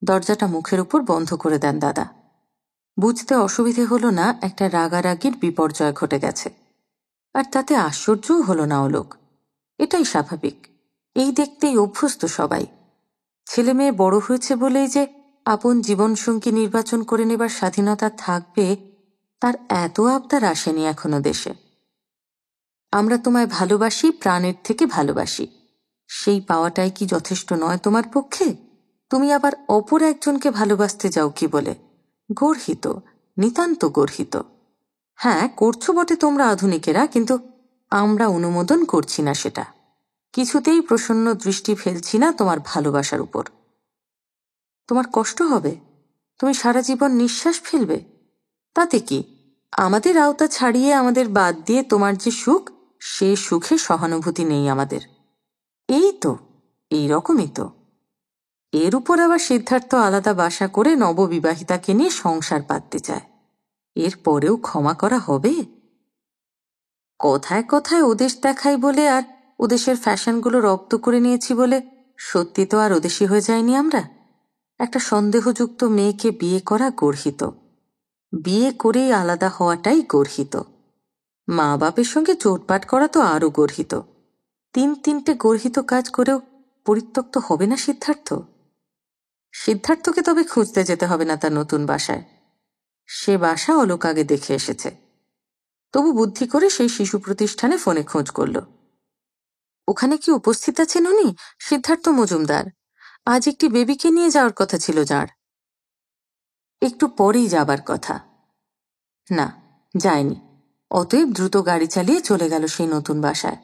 দরজাটা মুখের উপর বন্ধ করে দেন দাদা। বুঝতে অসুবিধে হলো না একটা রাগারাগির বিপর্যয় ঘটে গেছে। আর তাতে আশ্চর্যও হলো না অলোক। এটাই স্বাভাবিক, এই দেখতেই অভ্যস্ত সবাই। ছেলে মেয়ে বড় হয়েছে বলেই যে আপন জীবনসঙ্গী নির্বাচন করে নেবার স্বাধীনতা থাকবে, তার এত আবদার আসেনি এখনো দেশে। আমরা তোমায় ভালোবাসি, প্রাণের থেকে ভালোবাসি, সেই পাওয়াটাই কি যথেষ্ট নয় তোমার পক্ষে? তুমি আবার অপর একজনকে ভালোবাসতে যাও কি বলে? গর্হিত, নিতান্ত গর্হিত। হ্যাঁ, করছো বটে তোমরা আধুনিকেরা, কিন্তু আমরা অনুমোদন করছি না সেটা। কিছুতেই প্রসন্ন দৃষ্টি ফেলছি না তোমার ভালোবাসার উপর। তোমার কষ্ট হবে, তুমি সারা জীবন নিঃশ্বাস ফেলবে, তাতে কি? আমাদের আওতা ছাড়িয়ে, আমাদের বাদ দিয়ে তোমার যে সুখ, সে সুখে সহানুভূতি নেই আমাদের। এই তো, এইরকমই তো। এর উপর আবার সিদ্ধার্থ আলাদা বাসা করে নববিবাহিতাকে নিয়ে সংসার পাততে চায়। এর পরেও ক্ষমা করা হবে? কথায় কথায় ওদেশ দেখাই বলে আর ওদেশের ফ্যাশনগুলো রপ্ত করে নিয়েছি বলে সত্যি তো আর ওদেশি হয়ে যায়নি আমরা। একটা সন্দেহযুক্ত মেয়েকে বিয়ে করা গর্হিত, বিয়ে করেই আলাদা হওয়াটাই গর্হিত। মা বাপের সঙ্গে চোটপাট করা তো আরও গর্হিত। তিনটে গর্হিত কাজ করেও পরিত্যক্ত হবে না সিদ্ধার্থ? সিদ্ধার্থকে তবে খুঁজতে যেতে হবে না তার নতুন বাসায়। সে বাসা অলোক আগে দেখে এসেছে। তবু বুদ্ধি করে সেই শিশু প্রতিষ্ঠানে ফোনে খোঁজ করল। ওখানে কি উপস্থিত আছেন উনি? সিদ্ধার্থ মজুমদার। আজ একটি বেবিকে নিয়ে যাওয়ার কথা ছিল যার। একটু পরেই যাবার কথা। না, যায়নি। অতএব দ্রুত গাড়ি চালিয়ে চলে গেল সেই নতুন বাসায়।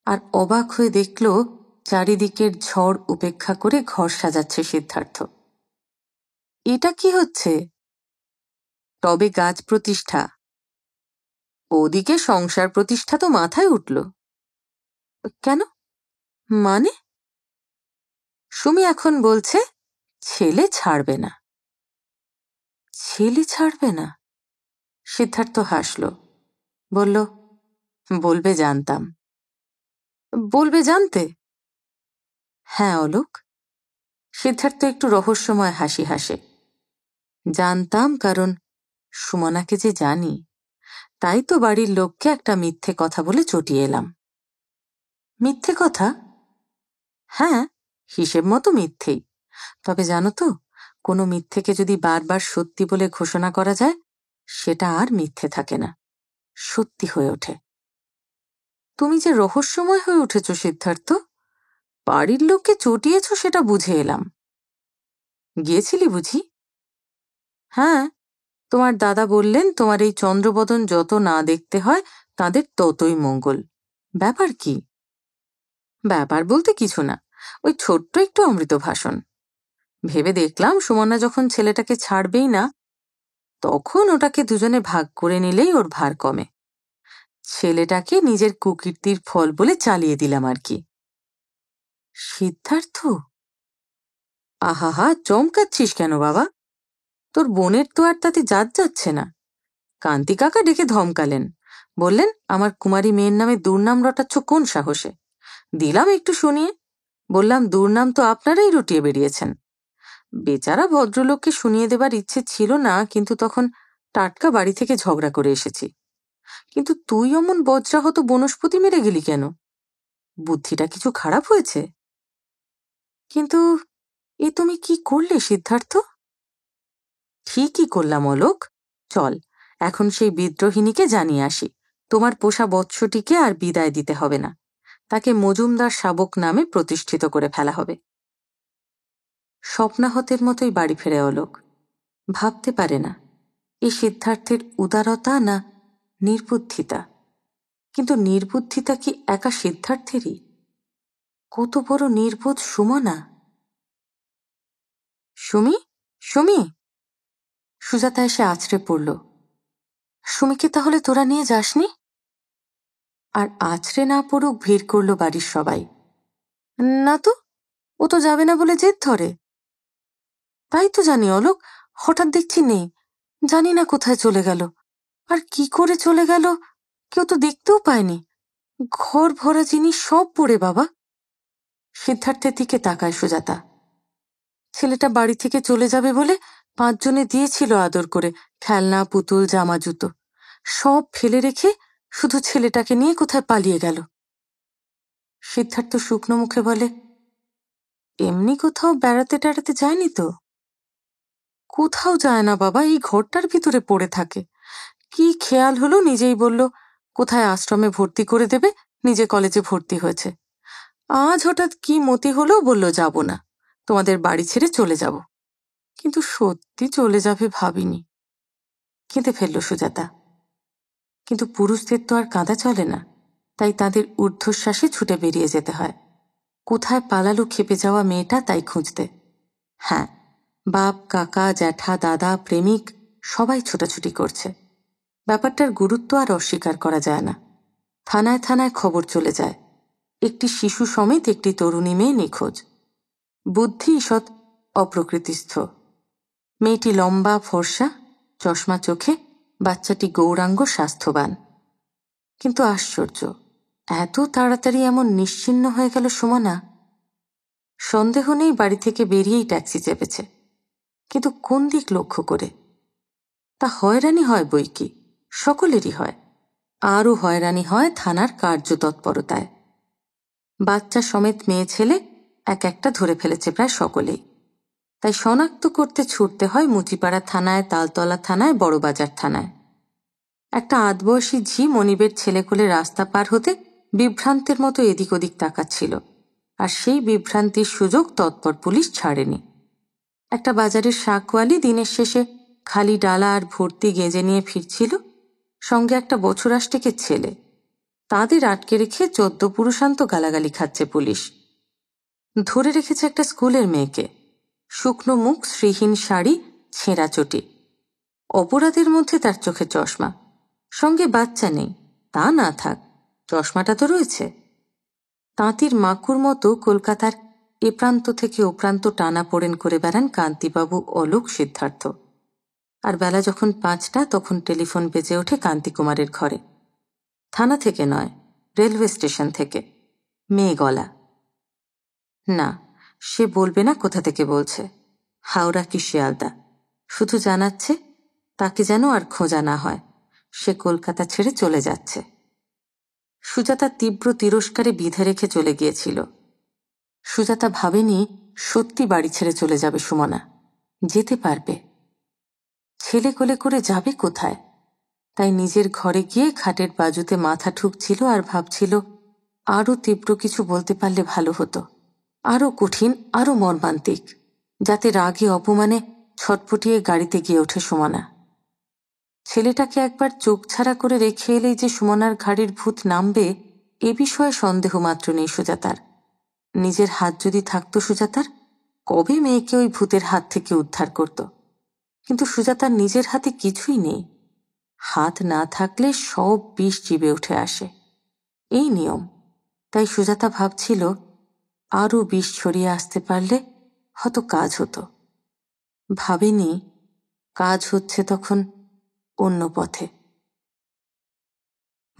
আর অবাক হয়ে দেখল চারিদিকের ঝড় উপেক্ষা করে ঘর সাজাচ্ছে সিদ্ধার্থ। এটা কি হচ্ছে? তবে গাছ প্রতিষ্ঠা। ওদিকে সংসার প্রতিষ্ঠা তো মাথায় উঠল। কেন? মানে? সুমি এখন বলছে ছেলে ছাড়বে না। ছেলে ছাড়বে না? সিদ্ধার্থ হাসল, বলল, বলবে জানতাম। বলবে জানতে? হ্যাঁ অলোক, সিদ্ধার্থ একটু রহস্যময় হাসি হাসে। জানতাম, কারণ সুমনাকে যে জানি, তাই তো বাড়ির লোককে একটা মিথ্যে কথা বলে চটিয়ে এলাম। মিথ্যে কথা? হ্যাঁ, হিসেব মতো মিথ্যেই। তবে জানো তো, কোনো মিথ্যেকে যদি বারবার সত্যি বলে ঘোষণা করা যায়, সেটা আর মিথ্যে থাকে না, সত্যি হয়ে ওঠে। তুমি যে রহস্যময় হয়ে উঠেছ সিদ্ধার্থ, বাড়ির লোককে চটিয়েছ সেটা বুঝে এলাম। গিয়েছিলি বুঝি? হ্যাঁ, তোমার দাদা বললেন তোমার এই চন্দ্রবদন যত না দেখতে হয় তাদের ততই মঙ্গল। ব্যাপার কি? ব্যাপার বলতে কিছু না, ওই ছোট্ট একটু অমৃত ভাষণ। ভেবে দেখলাম সুমনা যখন ছেলেটাকে ছাড়বেই না, তখন ওটাকে দুজনে ভাগ করে নিলেই ওর ভার কমে। ছেলেটাকে নিজের কুকীর্তির ফল বলে চালিয়ে দিলাম আর কি। সিদ্ধার্থ, আহাহা, চমকাচ্ছিস কেন বাবা? তোর বোনের তো আর তাতে জাত যাচ্ছে না। কান্তি কাকা ডেকে ধমকালেন, বললেন আমার কুমারী মেয়ের নামে দুর্নাম রটাচ্ছ কোন সাহসে। দিলাম একটু শুনিয়ে, বললাম দুর্নাম তো আপনারাই রটিয়ে বেরিয়েছেন। বেচারা ভদ্রলোককে শুনিয়ে দেবার ইচ্ছে ছিল না, কিন্তু তখন টাটকা বাড়ি থেকে ঝগড়া করে এসেছি। কিন্তু তুই অমন বজ্রাহত বনস্পতি মেরে গেলি কেন? বুদ্ধিটা কিছু খারাপ হয়েছে? কিন্তু এ তুমি কি করলে সিদ্ধার্থ? ঠিকই করলাম অলোক। চল, এখন সেই বিদ্রোহিণীকে জানিয়ে আসি। তোমার পোষা বৎসটিকে আর বিদায় দিতে হবে না, তাকে মজুমদার শাবক নামে প্রতিষ্ঠিত করে ফেলা হবে। স্বপ্নাহতের মতোই বাড়ি ফেরে অলোক। ভাবতে পারে না এই সিদ্ধার্থের উদারতা না নির্বুদ্ধিতা। কিন্তু নির্বুদ্ধিতা কি একা সিদ্ধার্থেরই? কত বড় নির্বোধ সুমনা! সুমি, সুমি! সুজাতা এসে আছড়ে পড়ল। সুমিকে তাহলে তোরা নিয়ে যাসনি? আর আছড়ে না পড়ুক ভিড় করল বাড়ির সবাই। না তো, ও তো যাবে না বলে জেদ ধরে। তাই তো জানি অলোক, হঠাৎ দেখছি নেই, জানি না কোথায় চলে গেল। আর কি করে চলে গেল কেউ তো দেখতেও পায়নি। ঘর ভরা জিনিস সব পড়ে বাবা। সিদ্ধার্থের দিকে তাকায় সুজাতা। ছেলেটা বাড়ি থেকে চলে যাবে বলে 5 জনে দিয়েছিল আদর করে খেলনা, পুতুল, জামা, জুতো, সব ফেলে রেখে শুধু ছেলেটাকে নিয়ে কোথায় পালিয়ে গেল। সিদ্ধার্থ শুকনো মুখে বলে, এমনি কোথাও বেড়াতে টেড়াতে যায়নি তো? কোথাও যায় না বাবা, এই ঘরটার ভিতরে পড়ে থাকে। কি খেয়াল হলো নিজেই বলল কোথায় আশ্রমে ভর্তি করে দেবে, নিজে কলেজে ভর্তি হয়েছে। আজ হঠাৎ কি মতি হলো, বলল যাব না, তোমাদের বাড়ি ছেড়ে চলে যাব। কিন্তু সত্যি চলে যাবে ভাবিনি। কেঁদে ফেলল সুজাতা। কিন্তু পুরুষদের তো আর কাঁদা চলে না, তাই তাদের ঊর্ধ্বশ্বাসে ছুটে বেরিয়ে যেতে হয়। কোথায় পালালো খেপে যাওয়া মেয়েটা তাই খুঁজতে। হ্যাঁ, বাপ, কাকা, জ্যাঠা, দাদা, প্রেমিক সবাই ছোটাছুটি করছে। ব্যাপারটার গুরুত্ব আর অস্বীকার করা যায় না। থানায় থানায় খবর চলে যায়, একটি শিশু সমেত একটি তরুণী মেয়ে নিখোঁজ। বুদ্ধি ঈষৎ অপ্রকৃতিস্থ। মেয়েটি লম্বা, ফর্সা, চশমা চোখে, বাচ্চাটি গৌরাঙ্গ, স্বাস্থ্যবান। কিন্তু আশ্চর্য, এত তাড়াতাড়ি এমন নিশ্চিহ্ন হয়ে গেল সুমনা। সন্দেহ নেই বাড়ি থেকে বেরিয়েই ট্যাক্সি চেপেছে, কিন্তু কোন দিক লক্ষ্য করে? তা হয়রানি হয় বই কি, সকলেরই হয়। আরও হয়রানি হয় থানার কার্যতৎপরতায়। বাচ্চা সমেত মেয়ে ছেলে এক একটা ধরে ফেলেছে প্রায় সকলেই। তাই শনাক্ত করতে ছুটতে হয় মুচিপাড়া থানায়, তালতলা থানায়, বড়বাজার থানায়। একটা আধবয়সী ঝি মনিবের ছেলেকোলে রাস্তা পার হতে বিভ্রান্তের মতো এদিক ওদিক তাকাচ্ছিল, আর সেই বিভ্রান্তির সুযোগ তৎপর পুলিশ ছাড়েনি। একটা বাজারের শাকওয়ালি দিনের শেষে খালি ডালা আর ভর্তি গেঁজে নিয়ে ফিরছিল, সঙ্গে একটা বছরাষ্টিকের ছেলে। তাদের আটকে রেখে 14 পুরুষান্ত গালাগালি খাচ্ছে পুলিশ। ধরে রেখেছে একটা স্কুলের মেয়েকে, শুকনো মুখ, শ্রীহীন শাড়ি, ছেঁড়া চটি। অপরাধের মধ্যে তার চোখে চশমা, সঙ্গে বাচ্চা নেই, তা না থাক, চশমাটা তো রয়েছে। তাঁতির মাকুর মতো কলকাতার এ প্রান্ত থেকে ও প্রান্ত টানা পোড়েন করে বেড়ান কান্তিবাবু, অলোক, সিদ্ধার্থ। আর বেলা যখন 5টা তখন টেলিফোন বেজে ওঠে কান্তিকুমারের ঘরে। থানা থেকে নয়, রেলওয়ে স্টেশন থেকে। মেয়ে গলা। না, সে বলবে না কোথা থেকে বলছে, হাওড়া কি শিয়ালদা, শুধু জানাচ্ছে তাকে যেন আর খোঁজা না হয়, সে কলকাতা ছেড়ে চলে যাচ্ছে। সুজাতা তীব্র তিরস্কারে বিঁধে রেখে চলে গিয়েছিল। সুজাতা ভাবেনি সত্যি বাড়ি ছেড়ে চলে যাবে সুমনা, যেতে পারবে। ছেলে কোলে করে যাবে কোথায়? তাই নিজের ঘরে গিয়ে খাটের বাজুতে মাথা ঠুকছিল আর ভাবছিল আরও তীব্র কিছু বলতে পারলে ভালো হতো, আরও কঠিন, আরও মর্মান্তিক, যাতে রাগে অপমানে ছটফটিয়ে গাড়িতে গিয়ে ওঠে সুমনা। ছেলেটাকে একবার চোখ ছাড়া করে রেখে এলেই যে সুমনার ঘাড়ির ভূত নামবে এ বিষয়ে সন্দেহ মাত্র নেই সুজাতার। নিজের হাত যদি থাকতো সুজাতার, কবে মেয়েকে ওই ভূতের হাত থেকে উদ্ধার করত। কিন্তু সুজাতার নিজের হাতে কিছুই নেই। হাত না থাকলে সব বিষ চিবে উঠে আসে, এই নিয়ম। তাই সুজাতা ভাবছিল আরও বিষ ছড়িয়ে আসতে পারলে হয়তো কাজ হতো। ভাবেনি কাজ হচ্ছে তখন অন্য পথে।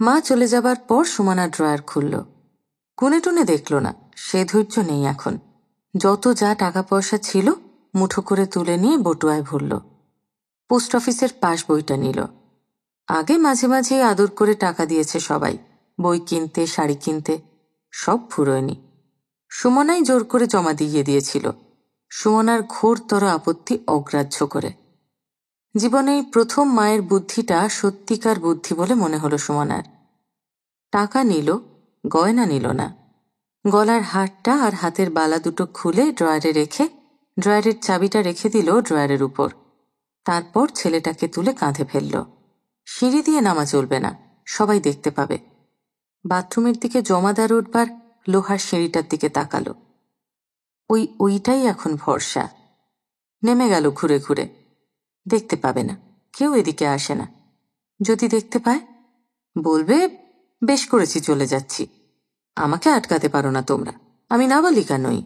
মা চলে যাবার পর সুমনা ড্রয়ার খুলল, গুনে টুনে দেখল না, সে ধৈর্য নেই এখন। যত যা টাকা পয়সা ছিল মুঠো করে তুলে নিয়ে বটুয়ায় ভরল। পোস্ট অফিসের পাস বইটা নিল। আগে মাঝে মাঝে আদর করে টাকা দিয়েছে সবাই, বই কিনতে, শাড়ি কিনতে, সব ফুরোয়নি। সুমনাই জোর করে জমা দিয়ে দিয়েছিল, সুমনার ঘোরতর আপত্তি অগ্রাহ্য করে। জীবনে প্রথম মায়ের বুদ্ধিটা সত্যিকার বুদ্ধি বলে মনে হলো সুমনার। টাকা নিল, গয়না নিল না। গলার হারটা আর হাতের বালা দুটো খুলে ড্রয়ারে রেখে ড্রয়ারের চাবিটা রেখে দিল ড্রয়ারের উপর। তারপর ছেলেটাকে তুলে কাঁধে ফেলল। সিঁড়ি দিয়ে নামা চলবে না, সবাই দেখতে পাবে। বাথরুমের দিকে জমাদার উঠবার লোহার সিঁড়িটার দিকে তাকালো। ওইটাই এখন ভরসা। নেমে গেল ঘুরে ঘুরে। দেখতে পাবে না, কেউ এদিকে আসে না। যদি দেখতে পায় বলবে বেশ করেছি, চলে যাচ্ছি, আমাকে আটকাতে পারো না তোমরা, আমি নাবালিকা নই।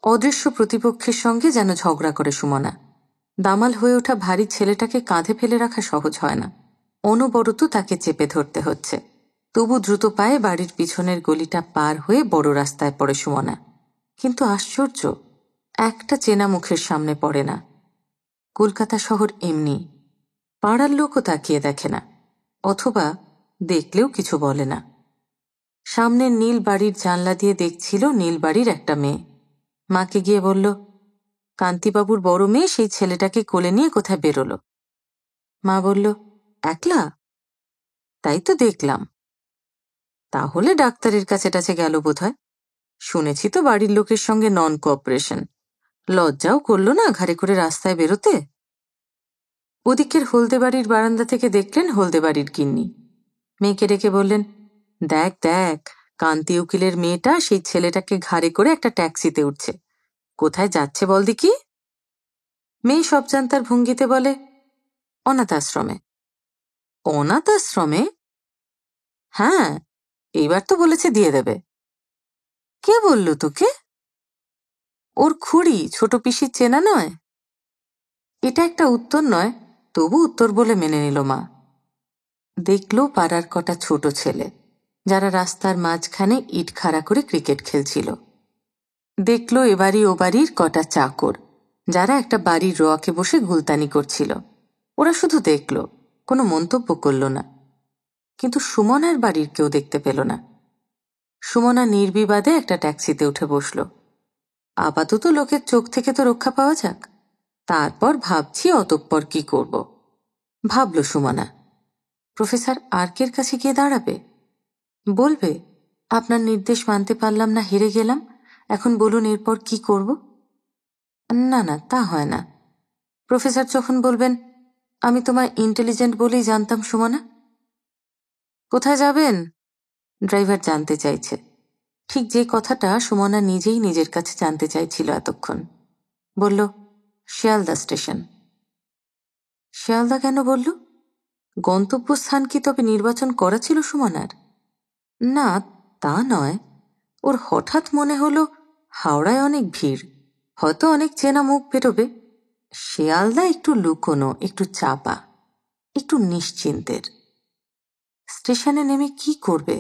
অদৃশ্য প্রতিপক্ষের সঙ্গে যেন ঝগড়া করে সুমনা। দামাল হয়ে ওঠা ভারী ছেলেটাকে কাঁধে ফেলে রাখা সহজ হয় না, অনবরত তাকে চেপে ধরতে হচ্ছে। তবু দ্রুত পায়ে বাড়ির পিছনের গলিটা পার হয়ে বড় রাস্তায় পড়ে সুমনা। কিন্তু আশ্চর্য, একটা চেনা মুখের সামনে পড়ে না। কলকাতা শহর এমনি, পাড়ার লোকও তাকিয়ে দেখে না, অথবা দেখলেও কিছু বলে না। সামনের নীল বাড়ির জানলা দিয়ে দেখছিল নীল বাড়ির একটা মেয়ে। মাকে গিয়ে বলল, কান্তিবাবুর বড় মেয়ে সেই ছেলেটাকে কোলে নিয়ে কোথায় বেরোলো। মা বলল, একলা? তাই তো দেখলাম। তাহলে ডাক্তারের কাছে টাছে গেল বোধহয়। শুনেছি তো বাড়ির লোকের সঙ্গে নন কোঅপারেশন। লজ্জাও করল না ঘাড়ে করে রাস্তায় বেরোতে। ওদিকের হলদে বাড়ির বারান্দা থেকে দেখলেন হলদে বাড়ির গিন্নি। মেয়েকে ডেকে বললেন, দেখ দেখ, কান্তি উকিলের মেয়েটা সেই ছেলেটাকে ঘাড়ে করে একটা ট্যাক্সিতে উঠছে, কোথায় যাচ্ছে বল দেখি। মেয়ে সব জানতার ভঙ্গিতে বলে, অনাথ আশ্রমে। অনাথ আশ্রমে? হ্যাঁ, এইবার তো বলেছে দিয়ে দেবে। কে বলল তোকে? ওর খুড়ি, ছোট পিসির চেনা নয়? এটা একটা উত্তর নয়, তবু উত্তর বলে মেনে নিল মা। দেখল পাড়ার কটা ছোট ছেলে, যারা রাস্তার মাঝখানে ইট খাড়া করে ক্রিকেট খেলছিল। দেখল এবারই ও বাড়ির কটা চাকর, যারা একটা বাড়ির রোয়াকে বসে গুলতানি করছিল। ওরা শুধু দেখল, কোনো মন্তব্য করল না। কিন্তু সুমনার বাড়ির কেউ দেখতে পেল না। সুমনা নির্বিবাদে একটা ট্যাক্সিতে উঠে বসল। আপাতত লোকের চোখ থেকে তো রক্ষা পাওয়া যাক, তারপর ভাবছি অতঃপর কি করব। ভাবল সুমনা। প্রফেসর আর্কের কাছে গিয়ে দাঁড়াবে, বলবে, আপনার নির্দেশ মানতে পারলাম না, হেরে গেলাম, এখন বলুন এরপর কি করব। না না, তা হয় না। প্রফেসর যখন বলবেন, আমি তোমায় ইন্টেলিজেন্ট বলেই জানতাম সুমনা। কোথায় যাবেন? ড্রাইভার জানতে চাইছে, ঠিক যে কথাটা সুমনা নিজেই নিজের কাছে জানতে চাইছিল এতক্ষণ। বলল, শিয়ালদা স্টেশন। শিয়ালদা কেন বলল? গন্তব্যস্থান কি তবে নির্বাচন করা ছিল সুমনার? না, তা নয়। ওর হঠাৎ মনে হলো হাওড়ায় অনেক ভিড়, হয়তো অনেক চেনা মুখ বেরোবে। শিয়ালদা একটু লুকোনো, একটু চাপা, একটু নিশ্চিন্তের। স্টেশনে নেমে কি করবে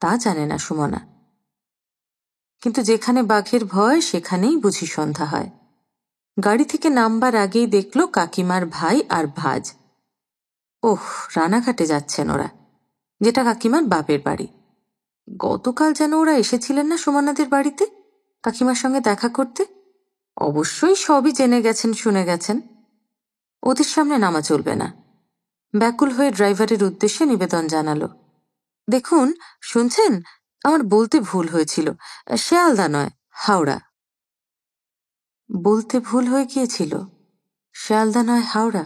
তা জানে না সুমনা। কিন্তু যেখানে বাঘের ভয় সেখানেই বুঝি সন্ধ্যা হয়। গাড়ি থেকে নামবার আগেই দেখল কাকিমার ভাই আর ভাজ। ওহ, রানাঘাটে যাচ্ছেন ওরা, যেটা কাকিমার বাপের বাড়ি। গতকাল যেন ওরা এসেছিলেন না সুমনাদের বাড়িতে কাকিমার সঙ্গে দেখা করতে? অবশ্যই সবই জেনে গেছেন, শুনে গেছেন। ওদের সামনে নামা চলবে না। ব্যাকুল হয়ে ড্রাইভারের উদ্দেশ্যে নিবেদন জানালো, দেখুন, শুনছেন, আমার বলতে ভুল হয়েছিল, শিয়ালদা নয়, হাওড়া। বলতে ভুল হয়ে গিয়েছিল? শিয়ালদা নয় হাওড়া?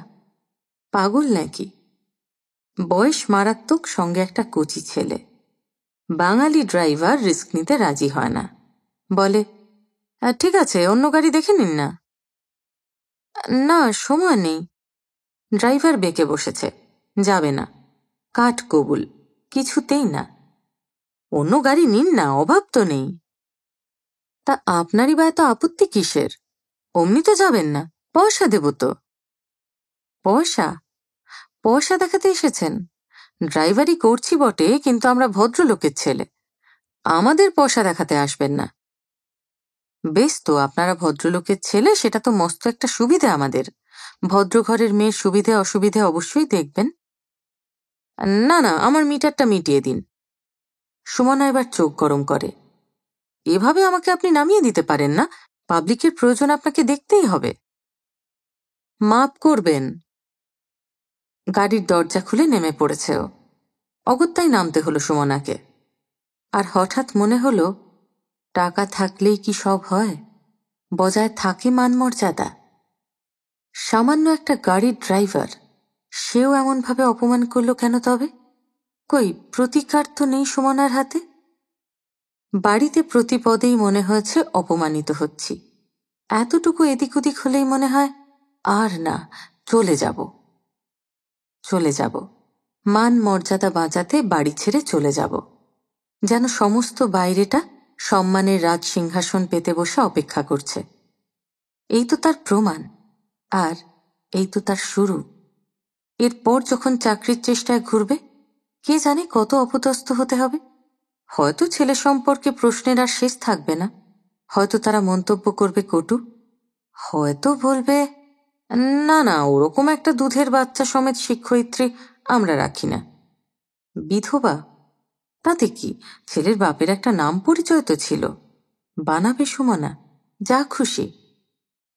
পাগল নাকি? বয়স মারাত্মক, সঙ্গে একটা কচি ছেলে। বাঙালি ড্রাইভার রিস্ক নিতে রাজি হয় না, বলে, ঠিক আছে, অন্য গাড়ি দেখে নিন না। না, সময় নেই। ড্রাইভার বেঁকে বসেছে, যাবে না, কাঠ কবুল, কিছুতেই না। অন্য গাড়ি নিন না, অভাব তো নেই। তা আপনারই বা এত আপত্তি কিসের? অমনি তো যাবেন না, পয়সা দেব তো। পয়সা? পয়সা দেখাতে এসেছেন? ড্রাইভারি করছি বটে, কিন্তু আমরা ভদ্রলোকের ছেলে, আমাদের পয়সা দেখাতে আসবেন না। বেশ তো, আপনারা ভদ্রলোকের ছেলে, সেটা তো মস্ত একটা সুবিধে আমাদের। ভদ্রঘরের মেয়ের সুবিধে অসুবিধে অবশ্যই দেখবেন। না না, আমার মিটারটা মিটিয়ে দিন। সুমনা এবার চোখ গরম করে, এভাবে আমাকে আপনি নামিয়ে দিতে পারেন না, পাবলিকের প্রয়োজন আপনাকে দেখতেই হবে। মাপ করবেন। গাড়ির দরজা খুলে নেমে পড়েছে ও। অগত্যাই নামতে হলো সুমনাকে। আর হঠাৎ মনে হলো, টাকা থাকলেই কি সব হয়? বজায় থাকে মানমর্যাদা? সামান্য একটা গাড়ির ড্রাইভার, সেও এমনভাবে অপমান করল কেন তবে? কই, প্রতিকার তো নেই সুমনার হাতে। বাড়িতে প্রতিপদেই মনে হয়েছে অপমানিত হচ্ছি। এতটুকু এদিক ওদিক হলেই মনে হয়, আর না, চলে যাব। চলে যাব, মান মর্যাদা বাঁচাতে বাড়ি ছেড়ে চলে যাব। যেন সমস্ত বাইরেটা সম্মানের রাজ সিংহাসন পেতে বসে অপেক্ষা করছে। এই তো তার প্রমাণ, আর এই তো তার শুরু। এরপর যখন চাকরির চেষ্টায় ঘুরবে, কে জানে কত অপদস্থ হতে হবে। হয়তো ছেলে সম্পর্কে প্রশ্নের আর শেষ থাকবে না, হয়তো তারা মন্তব্য করবে কটু, হয়তো বলবে, না না, ওরকম একটা দুধের বাচ্চা সমেত শিক্ষয়িত্রী আমরা রাখি না। বিধবা? তাতে কি, ছেলের বাপের একটা নাম পরিচয় তো ছিল, বানাবে সুমনা, যা খুশি।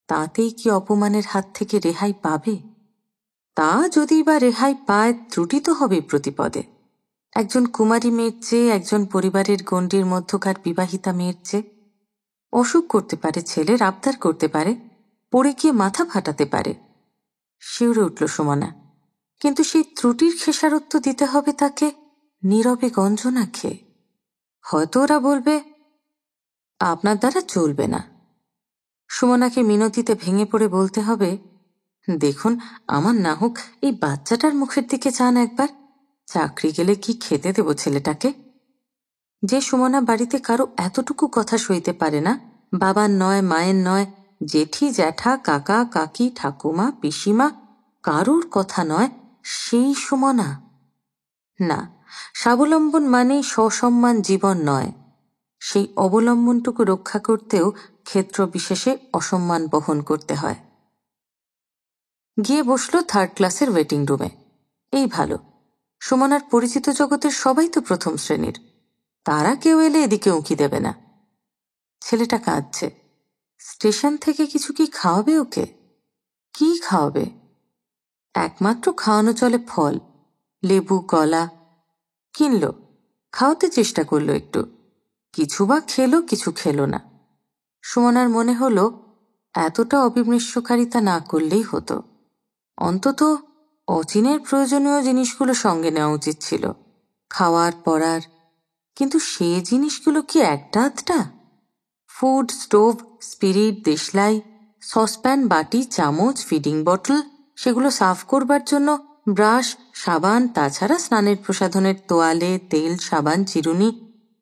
তাতেই কি অপমানের হাত থেকে রেহাই পাবে? তা যদি বা রেহাই পায়, ত্রুটি তো হবে প্রতিপদে। একজন কুমারী মেয়ের চেয়ে একজন পরিবারের গণ্ডির মধ্যকার বিবাহিতা মেয়ের চেয়ে। অসুখ করতে পারে ছেলের, আবদার করতে পারে, পড়ে গিয়ে মাথা ফাটাতে পারে। শিউরে উঠল সুমনা, কিন্তু সেই ত্রুটির খেসারত্ব দিতে হবে তাকে নীরবে গঞ্জনা খেয়ে। হয়তো ওরা বলবে, আপনার দ্বারা চলবে না। সুমনাকে মিনতিতে ভেঙে পড়ে বলতে হবে, দেখুন, আমার না হোক এই বাচ্চাটার মুখের দিকে চান একবার, চাকরি গেলে কি খেতে দেব ছেলেটাকে? যে সুমনা বাড়িতে কারো এতটুকু কথা সইতে পারে না, বাবার নয়, মায়ের নয়, জেঠি জ্যাঠা কাকা কাকি ঠাকুমা পিসিমা, কারোর কথা নয়, সেই সুমনা। না, স্বাবলম্বন মানেই সসম্মান জীবন নয়। সেই অবলম্বনটুকু রক্ষা করতেও ক্ষেত্র বিশেষে অসম্মান বহন করতে হয়। গিয়ে বসল থার্ড ক্লাসের ওয়েটিং রুমে। এই ভালো, সুমনার পরিচিত জগতের সবাই তো প্রথম শ্রেণীর, তারা কেউ এলে এদিকে উঁকি দেবে না। ছেলেটা কাঁদছে। স্টেশন থেকে কিছু কি খাওয়াবে ওকে? কি খাওয়াবে? একমাত্র খাওয়ানো চলে ফল, লেবু কলা। কিনল, খাওয়াতে চেষ্টা করলো একটু, কিছু বা খেলো, কিছু খেলো না। সুমনার মনে হলো, এতটা অবিমৃষ্যকারিতা না করলেই হতো। অন্তত অচিনের প্রয়োজনীয় জিনিসগুলো সঙ্গে নেওয়া উচিত ছিল, খাওয়ার পড়ার। কিন্তু সে জিনিসগুলো কি একটা আধটা? ফুড স্টোভ, স্পিরিট, দেশলাই, সসপ্যান, বাটি, চামচ, ফিডিং বটল, সেগুলো সাফ করবার জন্য ব্রাশ, সাবান, তাছাড়া স্নানের প্রসাধনের তোয়ালে, তেল, সাবান, চিরুনি,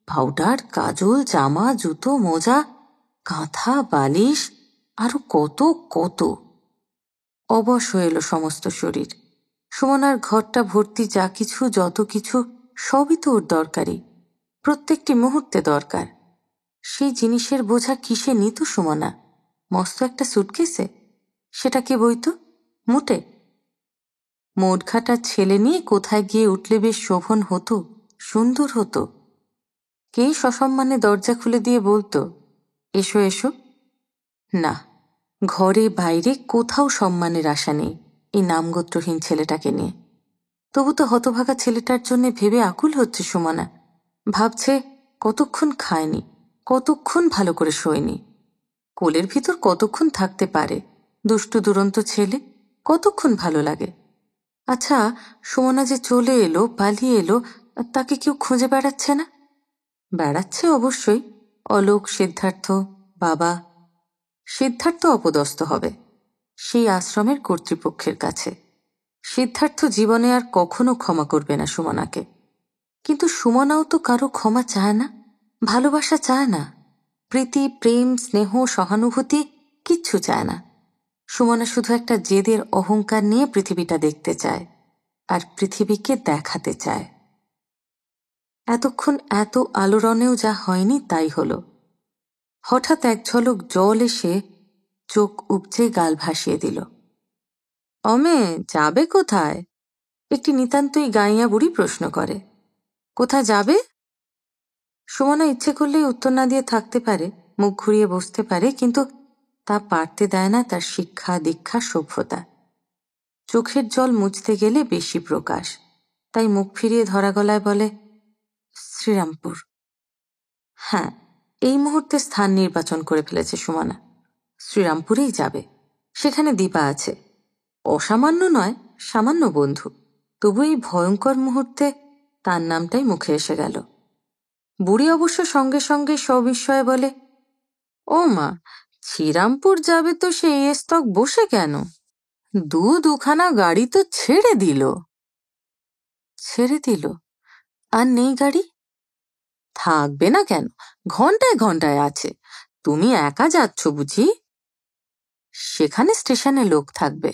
পাউডার, কাজল, জামা, জুতো, মোজা, কাঁথা, বালিশ, আরো কত কত। অবশ হয়ে এলো সমস্ত শরীর। সুমনার ঘরটা ভর্তি যা কিছু, যত কিছু, সবই তো ওর দরকারি, প্রত্যেকটি মুহূর্তে দরকার। সেই জিনিসের বোঝা কিসে নিত সুমনা? মস্ত একটা সুটকেসে? সেটা কে বইত? মুটে? মোটঘাটা ছেলে নিয়ে কোথায় গিয়ে উঠলে বেশ শোভন হতো, সুন্দর হতো? কে সসম্মানে দরজা খুলে দিয়ে বলতো, এসো এসো? না, ঘরে বাইরে কোথাও সম্মানের আশা নেই এই নামগোত্রহীন ছেলেটাকে নিয়ে। তবু তো হতভাগা ছেলেটার জন্য ভেবে আকুল হচ্ছে সুমনা। ভাবছে কতক্ষণ খায়নি, কতক্ষণ ভালো করে শোয়নি, কোলের ভিতর কতক্ষণ থাকতে পারে দুষ্টু দুরন্ত ছেলে, কতক্ষণ ভালো লাগে। আচ্ছা, সুমনা যে চলে এলো, পালিয়ে এলো, তাকে কেউ খুঁজে বেড়াচ্ছে না? বেড়াচ্ছে অবশ্যই, অলোক, সিদ্ধার্থ, বাবা। সিদ্ধার্থ অপদস্থ হবে সেই আশ্রমের কর্তৃপক্ষের কাছে। সিদ্ধার্থ জীবনে আর কখনো ক্ষমা করবে না সুমনাকে। কিন্তু সুমনাও তো কারো ক্ষমা চায় না, ভালোবাসা চায় না, প্রীতি, প্রেম, স্নেহ, সহানুভূতি কিচ্ছু চায় না। সুমনা শুধু একটা জেদের অহংকার নিয়ে পৃথিবীটা দেখতে চায়, আর পৃথিবীকে দেখাতে চায়। এতক্ষণ এত আলোড়নেও যা হয়নি তাই হলো। হঠাৎ এক ঝলক জল এসে চোখ উপচে গাল ভাসিয়ে দিল। অমে, যাবে কোথায়? একটি নিতান্তই গাইয়া বুড়ি প্রশ্ন করে। কোথায় যাবে? সুমনা ইচ্ছে করলেই উত্তর না দিয়ে থাকতে পারে, মুখ ঘুরিয়ে বসতে পারে, কিন্তু তা পারতে দেয় না তার শিক্ষা, দীক্ষা, সভ্যতা। চোখের জল মুছতে গেলে বেশি প্রকাশ, তাই মুখ ফিরিয়ে ধরা গলায় বলে, শ্রীরামপুর। হ্যাঁ, এই মুহূর্তে স্থান নির্বাচন করে ফেলেছে সুমনা। শ্রীরামপুরেই যাবে। সেখানে দীপা আছে, অসামান্য নয়, সামান্য বন্ধু। তবু এই ভয়ঙ্কর মুহূর্তে তার নামটাই মুখে এসে গেল। বুড়ি অবশ্য সঙ্গে সঙ্গে সবিস্ময়ে বলে, ও মা, শ্রীরামপুর যাবে তো সেই স্তক বসে কেন? দুখানা গাড়ি তো ছেড়ে দিল। ছেড়ে দিল? আর নেই গাড়ি? থাকবে না কেন, ঘন্টায় ঘন্টায় আছে। তুমি একা যাচ্ছ বুঝি? সেখানে স্টেশনে লোক থাকবে।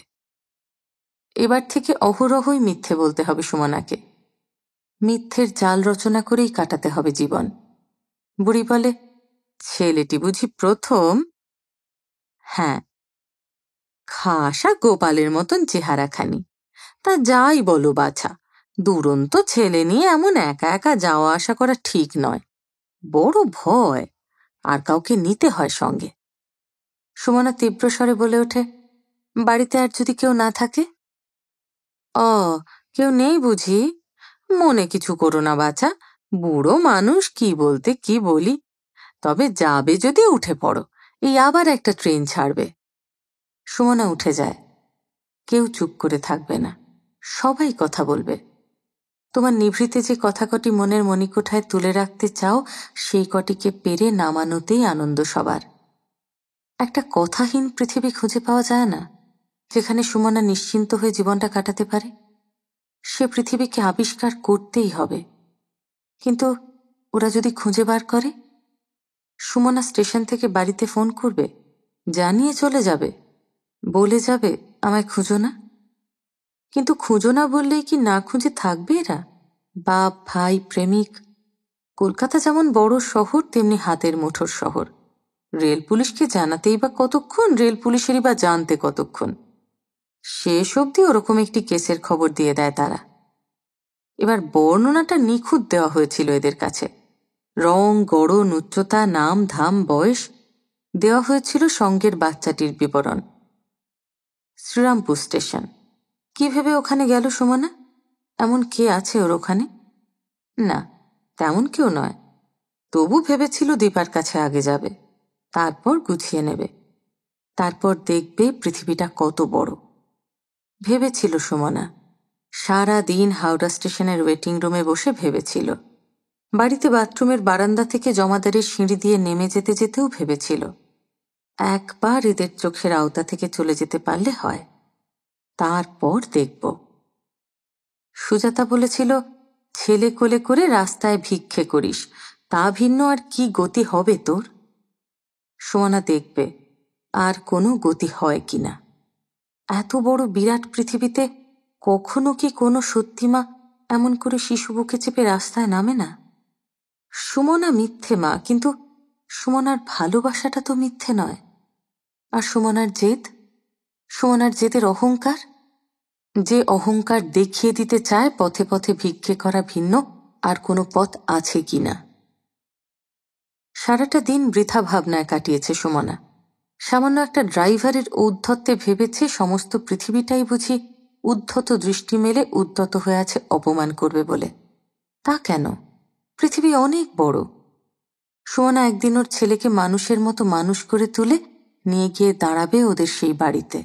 এবার থেকে অহরহই মিথ্যে বলতে হবে সুমনাকে। মিথ্যের জাল রচনা করেই কাটাতে হবে জীবন। বুড়ি বলে, ছেলেটি বুঝি প্রথম? হ্যাঁ, খাসা গোপালের মতন চেহারাখানি। তা যাই বলো বাছা, দুরন্ত ছেলে নিয়ে এমন একা একা যাওয়া আসা করা ঠিক নয়। বড় ভয়, আর কাউকে নিতে হয় সঙ্গে। সুমনা তীব্র স্বরে বলে ওঠে, বাড়িতে আর যদি কেউ না থাকে? অ, কেউ নেই বুঝি? মনে কিছু করো না বাছা, বুড়ো মানুষ, কি বলতে কি বলি। তবে যাবে যদি উঠে পড়ো, এই আবার একটা ট্রেন ছাড়বে। সুমনা উঠে যায়। কেউ চুপ করে থাকবে না, সবাই কথা বলবে। তোমার নিভৃতে যে কথা কটি মনের মণিকোঠায় তুলে রাখতে চাও, সেই কটিকে পেরে নামানোতেই আনন্দ সবার। একটা কথাহীন পৃথিবী খুঁজে পাওয়া যায় না, যেখানে সুমনা নিশ্চিন্ত হয়ে জীবনটা কাটাতে পারে। সে পৃথিবীকে আবিষ্কার করতেই হবে। কিন্তু ওরা যদি খুঁজে বার করে? সুমনা স্টেশন থেকে বাড়িতে ফোন করবে, জানিয়ে চলে যাবে, বলে যাবে আমায় খুঁজো না। কিন্তু খুঁজো না বললেই কি না খুঁজে থাকবে এরা? বাপ, ভাই, প্রেমিক। কলকাতা যেমন বড় শহর, তেমনি হাতের মুঠোর শহর। রেল পুলিশকে জানাতেই বা কতক্ষণ, রেল পুলিশেরই বা জানতে কতক্ষণ। শেষ অবধি ওরকম একটি কেসের খবর দিয়ে দেয় তারা। এবার বর্ণনাটা নিখুঁত দেওয়া হয়েছিল এদের কাছে। রং, গড়ন, উচ্চতা, নাম, ধাম, বয়স, দেওয়া হয়েছিল সঙ্গের বাচ্চাটির বিবরণ। শ্রীরামপুর স্টেশন। কি ভেবে ওখানে গেল সুমনা? এমন কে আছে ওর ওখানে? না, তেমন কেউ নয়। তবু ভেবেছিল দীপার কাছে আগে যাবে, তারপর গুছিয়ে নেবে, তারপর দেখবে পৃথিবীটা কত বড়। ভেবেছিল সুমনা। সারা দিন হাওড়া স্টেশনের ওয়েটিং রুমে বসে ভেবেছিল। বাড়িতে বাথরুমের বারান্দা থেকে জমাদারের সিঁড়ি দিয়ে নেমে যেতে যেতেও ভেবেছিল। একবার এদের চোখের আওতা থেকে চলে যেতে পারলে হয়, তারপর দেখব। সুজাতা বলেছিল, ছেলে কোলে করে রাস্তায় ভিক্ষে করিস, তা ভিন্ন আর কি গতি হবে তোর? সুমনা দেখবে আর কোনো গতি হয় কিনা। এত বড় বিরাট পৃথিবীতে কখনো কি কোনো সত্যিমা এমন করে শিশু বুকে চেপে রাস্তায় নামে না? সুমনা মিথ্যে মা, কিন্তু সুমনার ভালোবাসাটা তো মিথ্যে নয়। আর সুমনার জেদ, সুমনার জেদের অহংকার, যে অহংকার দেখিয়ে দিতে চায় পথে পথে ভিক্ষে করা ভিন্ন আর কোনো পথ আছে কিনা। সারাটা দিন বৃথা ভাবনায় কাটিয়েছে সুমনা। সামান্য একটা ড্রাইভারের ঔদ্ধত্যে ভেবেছে সমস্ত পৃথিবীটাই বুঝি উদ্ধত দৃষ্টি মেলে উদ্যত হয়ে আছে অপমান করবে বলে। তা কেন? পৃথিবী অনেক বড়। সুমনা একদিন ওর ছেলেকে মানুষের মতো মানুষ করে তুলে নিয়ে গিয়ে দাঁড়াবে ওদের সেই বাড়িতে।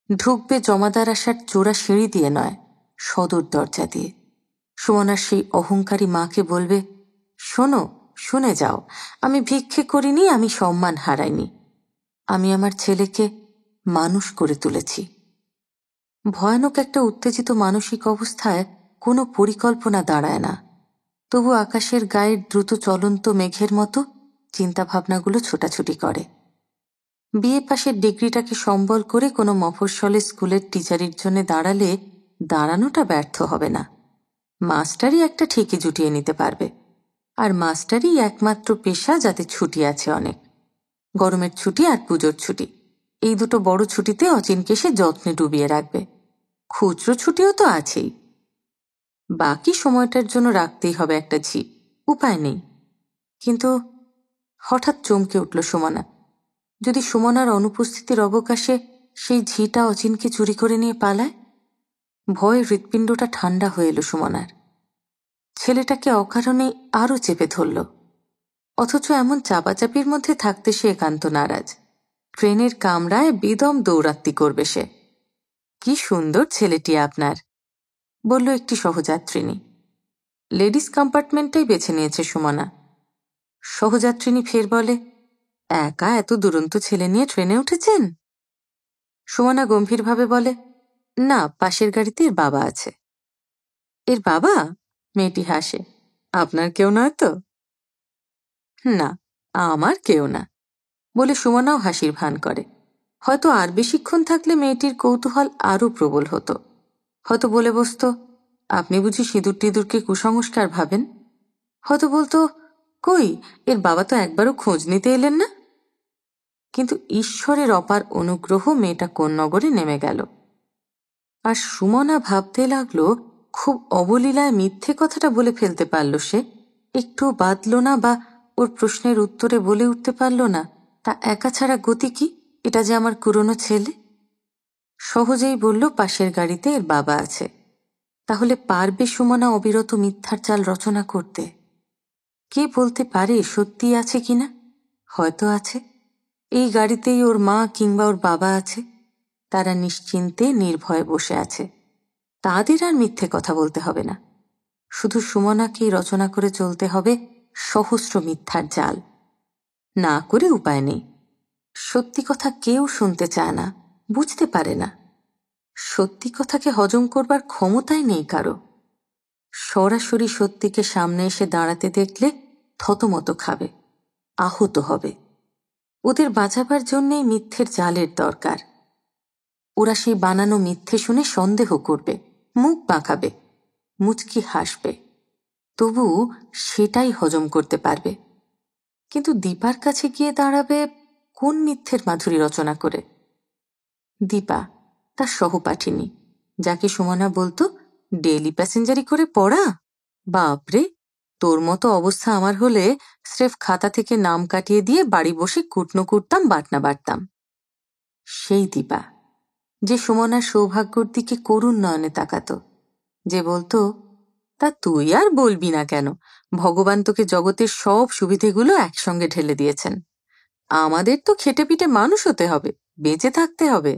ঢুকবে জমাদার আসার চোরা সিঁড়ি দিয়ে নয়, সদর দরজা দিয়ে। সুমনার সেই অহংকারী মাকে বলবে, শোনো, শুনে যাও, আমি ভিক্ষে করিনি, আমি সম্মান হারাইনি, আমি আমার ছেলেকে মানুষ করে তুলেছি। ভয়ানক একটা উত্তেজিত মানসিক অবস্থায় কোনো পরিকল্পনা দাঁড়ায় না, তবু আকাশের গায়ের দ্রুত চলন্ত মেঘের মতো চিন্তাভাবনাগুলো ছোটাছুটি করে। বিএ পাশের ডিগ্রিটাকে সম্বল করে কোনো মফস্বলের স্কুলের টিচারের জন্য দাঁড়ালে দাঁড়ানোটা ব্যর্থ হবে না। মাস্টারই একটা ঠিকই জুটিয়ে নিতে পারবে। আর মাস্টারই একমাত্র পেশা যাতে ছুটি আছে অনেক। গরমের ছুটি আর পুজোর ছুটি, এই দুটো বড় ছুটিতে অচিনকে সে যত্নে ডুবিয়ে রাখবে। খুচরো ছুটিও তো আছেই, বাকি সময়টার জন্য রাখতেই হবে একটা ঝি, উপায় নেই। কিন্তু হঠাৎ চমকে উঠল সুমনা। যদি সুমনার অনুপস্থিতির অবকাশে সেই ঝিটা অচিনকে চুরি করে নিয়ে পালায়? ভয়ে হৃৎপিণ্ডটা ঠান্ডা হয়ে এলো সুমনার। ছেলেটাকে অকারণে আরও চেপে ধরল, অথচ এমন চাপাচাপির মধ্যে থাকতে সে একান্ত নারাজ। ট্রেনের কামরায় বেদম দৌরাত্তি করবে সে। কি সুন্দর ছেলেটি আপনার, বলল একটি সহযাত্রিনী। লেডিস কম্পার্টমেন্টটাই বেছে নিয়েছে সুমনা। সহযাত্রিনী ফের বলে, একা এত দুরন্ত ছেলে নিয়ে ট্রেনে উঠেছেন? সুমনা গম্ভীরভাবে বলে, না, পাশের গাড়িতে এর বাবা আছে। এর বাবা? মেয়েটি হাসে, আপনার কেউ নয় তো? না, আমার কেউ না, বলে সুমনাও হাসির ভান করে। হয়তো আর বেশিক্ষণ থাকলে মেয়েটির কৌতূহল আরও প্রবল হতো। হয়তো বলে বসত, আপনি বুঝি সিঁদুর টিঁদুরকে কুসংস্কার ভাবেন? হয়তো বলতো, কই, এর বাবা তো একবারও খোঁজ নিতে এলেন না। কিন্তু ঈশ্বরের অপার অনুগ্রহ মেয়েটা কোন নগরে নেমে গেল। আর সুমনা ভাবতে লাগলো, খুব অবলীলায় মিথ্যে কথাটা বলে ফেলতে পারল সে, একটু বাদল না, বা ওর প্রশ্নের উত্তরে বলে উঠতে পারল না, তা একা ছাড়া গতি কি? এটা যে আমার পুরনো ছেলে। সহজেই বলল পাশের গাড়িতে এর বাবা আছে। তাহলে পারবে সুমনা অবিরত মিথ্যার জাল রচনা করতে? কে বলতে পারে সত্যি আছে কিনা? হয়তো আছে। এই গাড়িতেই ওর মা কিংবা ওর বাবা আছে। তারা নিশ্চিন্তে নির্ভয়ে বসে আছে। তাদের আর মিথ্যে কথা বলতে হবে না। শুধু সুমনাকেই রচনা করে চলতে হবে সহস্র মিথ্যার জাল। না করে উপায় নেই। সত্যি কথা কেউ শুনতে চায় না, বুঝতে পারে না। সত্যি কথাকে হজম করবার ক্ষমতাই নেই কারো। সরাসরি সত্যিকে সামনে এসে দাঁড়াতে দেখলে থতমত খাবে, আহত হবে। ওদের বাঁচাবার জন্যেই মিথ্যের জালের দরকার। ওরা সেই বানানো মিথ্যে শুনে সন্দেহ করবে, মুখ বাঁকাবে, মুচকি হাসবে, তবু সেটাই হজম করতে পারবে। কিন্তু দীপার কাছে গিয়ে দাঁড়াবে কোন মিথ্যের মাধুরী রচনা করে? দীপা, তার সহপাঠিনী, যাকে সুমনা বলতো ডেইলি প্যাসেঞ্জারি করে পড়া। বাপরে, তোর মতো অবস্থা আমার হলে স্রেফ খাতা থেকে নাম কাটিয়ে দিয়ে বাড়ি বসে কুটনো কুটতাম, বাটনা বাটতাম। সেই দীপা, যে সুমনার সৌভাগ্যর দিকে করুণ নয়নে তাকাত, যে বলতো, তা তুই আর বলবি না কেন, ভগবান তোকে জগতের সব সুবিধেগুলো একসঙ্গে ঢেলে দিয়েছেন। আমাদের তো খেটে পিটে মানুষ হতে হবে, বেঁচে থাকতে হবে।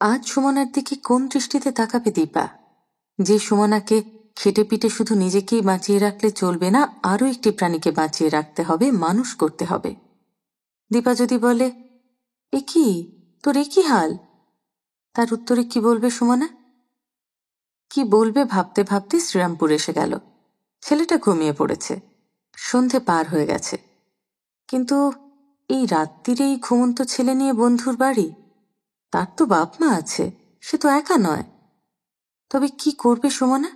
আজ সুমনার দিকে কোন দৃষ্টিতে তাকাবে দীপা? যে সুমনাকে খেটে পিটে শুধু নিজেকেই বাঁচিয়ে রাখলে চলবে না, আরও একটি প্রাণীকে বাঁচিয়ে রাখতে হবে, মানুষ করতে হবে। দীপা যদি বলে, এ কি, তোর এ কি হাল? তার উত্তরে কি বলবে সুমনা? কি বলবে ভাবতে ভাবতে শ্রীরামপুর এসে গেল। ছেলেটা ঘুমিয়ে পড়েছে, সন্ধে পার হয়ে গেছে। কিন্তু এই রাত্রিরে এই ঘুমন্ত ছেলে নিয়ে বন্ধুর বাড়ি, তার তো বাপ মা আছে, সে তো একা নয়। তবে কি করবে সুমনা?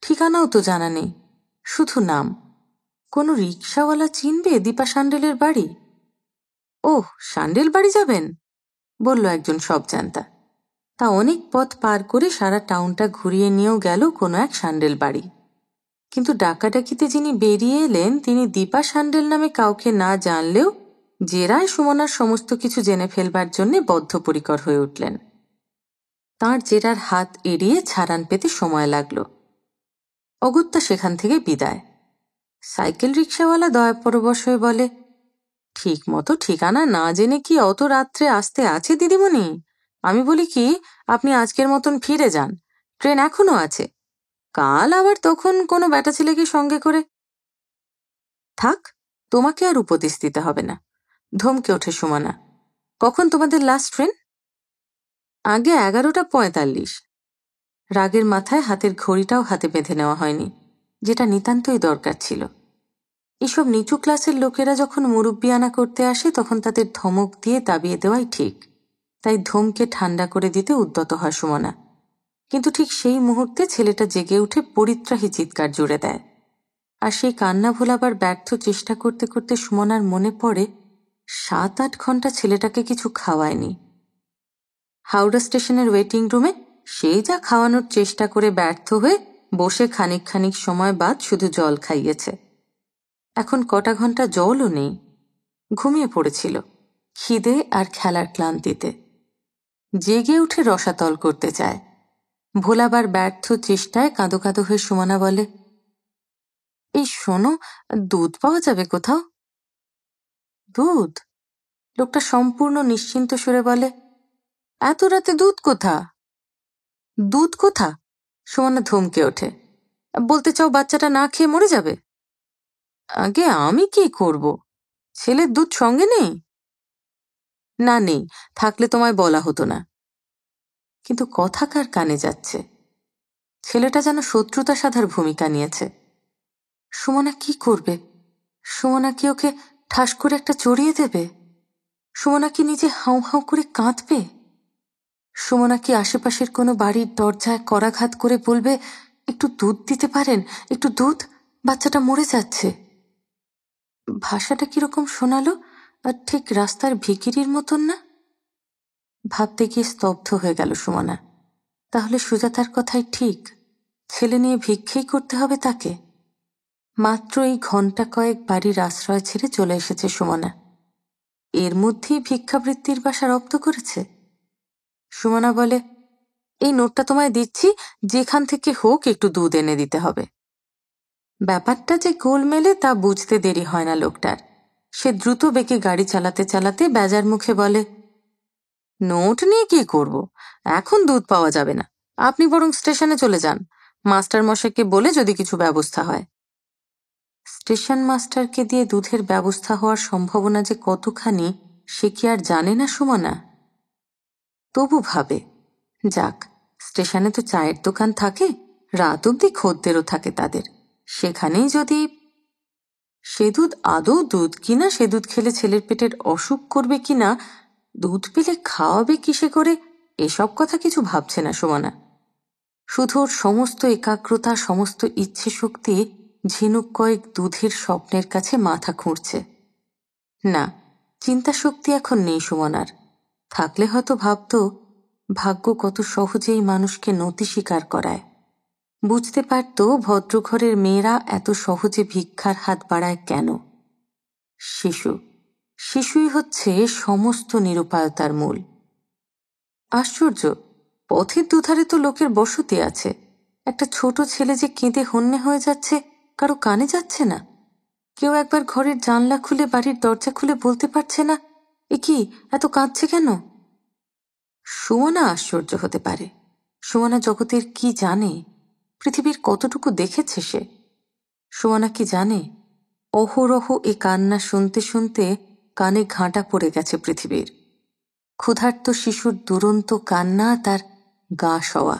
ঠিকানাও তো জানা নেই, শুধু নাম। কোনো রিক্সাওয়ালা চিনবে দীপা সান্ডেলের বাড়ি? ওহ, সান্ডেল বাড়ি যাবেন, বলল একজন সব জানতা। তা অনেক পথ পার করে সারা টাউনটা ঘুরিয়ে নিয়েও গেল কোনো এক সান্ডেল বাড়ি। কিন্তু ডাকাডাকিতে যিনি বেরিয়ে এলেন তিনি দীপা সান্ডেল নামে কাউকে না জানলেও জেরায় সুমনার সমস্ত কিছু জেনে ফেলবার জন্য বদ্ধপরিকর হয়ে উঠলেন। তাঁর জেরার হাত এড়িয়ে ছাড়ান পেতে সময় লাগল। অগত্যা সেখান থেকে বিদায়। সাইকেল রিক্সাওয়ালা দয়াপরবশ হয়ে বলে, ঠিক মতো ঠিকানা না জেনে কি অত রাত্রে আসতে আছে দিদিমণি? আমি বলি কি, আপনি আজকের মতন ফিরে যান, ট্রেন এখনো আছে, কাল আবার তখন কোনো বেটা ছেলেকে সঙ্গে করে। থাক, তোমাকে আর উপদেশ দিতে হবে না, ধমকে ওঠে সুমনা। কখন তোমাদের লাস্ট ট্রেন? আগে 11:45। রাগের মাথায় হাতের ঘড়িটাও হাতে বেঁধে নেওয়া হয়নি, যেটা নিতান্তই দরকার ছিল। এসব নিচু ক্লাসের লোকেরা যখন মুরব্বিয়ানা করতে আসে তখন তাদের ধমক দিয়ে দাবিয়ে দেওয়াই ঠিক। তাই ধমকে ঠান্ডা করে দিতে উদ্যত হয় সুমনা। কিন্তু ঠিক সেই মুহূর্তে ছেলেটা জেগে উঠে পরিত্রাহী চিৎকার জুড়ে দেয়। আর সেই কান্না ভোলাবার ব্যর্থ চেষ্টা করতে করতে সুমনার মনে পড়ে 7-8 ঘন্টা ছেলেটাকে কিছু খাওয়ায়নি। হাওড়া স্টেশনের ওয়েটিং রুমে সেই যা খাওয়ানোর চেষ্টা করে ব্যর্থ হয়ে বসে খানিক খানিক সময় বাদ শুধু জল খাইয়েছে। এখন কটা ঘন্টা জলও নেই, ঘুমিয়ে পড়েছিল খিদে আর খেলার ক্লান্তিতে। জেগে উঠে রসাতল করতে চায়। ভোলাবার ব্যর্থ চেষ্টায় কাঁদো কাঁদো হয়ে সুমনা বলে, এই শোনো, দুধ পাওয়া যাবে কোথাও? দুধ? লোকটা সম্পূর্ণ নিশ্চিন্ত সুরে বলে, এত রাতে দুধ কোথা? দুধ কোথা? সুমনা ধমকে ওঠে। বলতে চাও বাচ্চাটা না খেয়ে মরে যাবে? আগে আমি কি করব? ছেলের দুধ সঙ্গে নেই? না নেই, থাকলে তোমায় বলা হতো না। কিন্তু কথা কার কানে যাচ্ছে? ছেলেটা যেন শত্রুতা সাধার ভূমিকা নিয়েছে। সুমনা কি করবে? সুমনা কি ওকে ঠাস করে একটা চড়িয়ে দেবে? সুমনা কি নিজে হাউ হাউ করে কাঁদবে? সুমনা কি আশেপাশের কোনো বাড়ির দরজায় করাঘাত করে বলবে, একটু দুধ দিতে পারেন, একটু দুধ, বাচ্চাটা মরে যাচ্ছে? ভাষাটা কিরকম শোনালো, আর ঠিক রাস্তার ভিখিরির মতন না? ভাবতে গিয়ে স্তব্ধ হয়ে গেল সুমনা। তাহলে সুজাতার কথাই ঠিক, ছেলে নিয়ে ভিক্ষেই করতে হবে তাকে। মাত্র এই ঘন্টা কয়েক বাড়ির আশ্রয় ছেড়ে চলে এসেছে সুমনা, এর মধ্যেই ভিক্ষাবৃত্তির বাসা রপ্ত করেছে। সুমনা বলে, এই নোটটা তোমায় দিচ্ছি, যেখান থেকে হোক একটু দুধ এনে দিতে হবে। ব্যাপারটা যে গোলমেলে তা বুঝতে দেরি হয় না লোকটার। সে দ্রুত বেগে গাড়ি চালাতে চালাতে বেজার মুখে বলে, নোট নিয়ে কি করব? এখন দুধ পাওয়া যাবে না, আপনি বরং স্টেশনে চলে যান, মাস্টার মশাইকে বলে যদি কিছু ব্যবস্থা হয়। স্টেশন মাস্টারকে দিয়ে দুধের ব্যবস্থা হওয়ার সম্ভাবনা যে কতখানি সে কি আর জানে না সুমনা? তবু ভাবে, যাক, স্টেশনে তো চায়ের দোকান থাকে, রাত অব্দি খদ্দেরও থাকে তাদের, সেখানেই যদি। সে দুধ আদৌ দুধ কিনা, সে দুধ খেলে ছেলের পেটের অসুখ করবে কিনা, দুধ পেলে খাওয়াবে কিসে করে, এসব কথা কিছু ভাবছে না সুমনা। শুধু ওর সমস্ত একাগ্রতা, সমস্ত ইচ্ছে শক্তি ঝিনুক কয়েক দুধের স্বপ্নের কাছে মাথা খুঁড়ছে। না, চিন্তা শক্তি এখন নেই সুমনার। থাকলে হয়তো ভাবত, ভাগ্য কত সহজেই মানুষকে নতি স্বীকার করায়। বুঝতে পারত ভদ্রঘরের মেয়েরা এত সহজে ভিক্ষার হাত বাড়ায় কেন। শিশুই হচ্ছে সমস্ত নিরুপায়তার মূল। আশ্চর্য, পথের দুধারে তো লোকের বসতি আছে, একটা ছোট ছেলে যে কেঁদে হন্যে হয়ে যাচ্ছে কারো কানে যাচ্ছে না। কেউ একবার ঘরের জানলা খুলে, বাড়ির দরজা খুলে বলতে পারছে না, এ কি, এত কাঁদছে কেন? সুমনা আশ্চর্য হতে পারে। সুমনা জগতের কি জানে, পৃথিবীর কতটুকু দেখেছে সে? সুমনা কি জানে, অহরহ এ কান্না শুনতে শুনতে কানে ঘাঁটা পড়ে গেছে পৃথিবীর। ক্ষুধার্ত শিশুর দুরন্ত কান্না, তার গা সওয়া।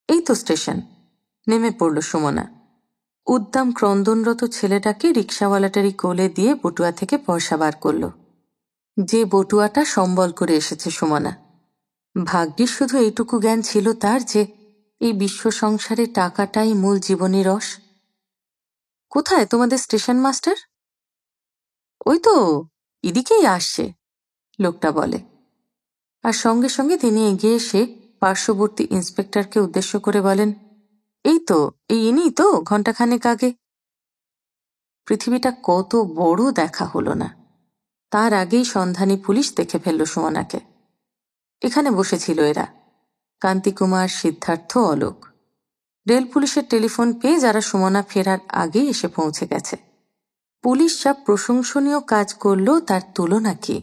এই তো স্টেশন। নেমে পড়ল সুমনা। উদ্দাম ক্রন্দনরত ছেলেটাকে রিক্সাওয়ালাটারই কোলে দিয়ে বটুয়া থেকে পয়সা বার করল, যে বটুয়াটা সম্বল করে এসেছে সুমনা। ভাগ্যের শুধু এইটুকু জ্ঞান ছিল তার যে এই বিশ্ব সংসারে টাকাটাই মূল জীবনী রস। কোথায় তোমাদের স্টেশন মাস্টার? ওই তো এদিকেই আসছে, লোকটা বলে। আর সঙ্গে সঙ্গে তিনি এগিয়ে এসে পার্শ্ববর্তী ইন্সপেক্টরকে উদ্দেশ্য করে বলেন, এই তো ইনিই তো ঘণ্টাখানেক আগে। পৃথিবীটা কত বড় দেখা হলো না, তার আগেই সন্ধানী পুলিশ দেখে ফেলল সুমনাকে। এখানে বসেছিল এরা, কান্তিকুমার, সিদ্ধার্থ, অলোক। রেল পুলিশের টেলিফোন পেয়ে যারা সুমনা ফেরার আগেই এসে পৌঁছে গেছে। পুলিশ যা প্রশংসনীয় কাজ করল তার তুলনা কি?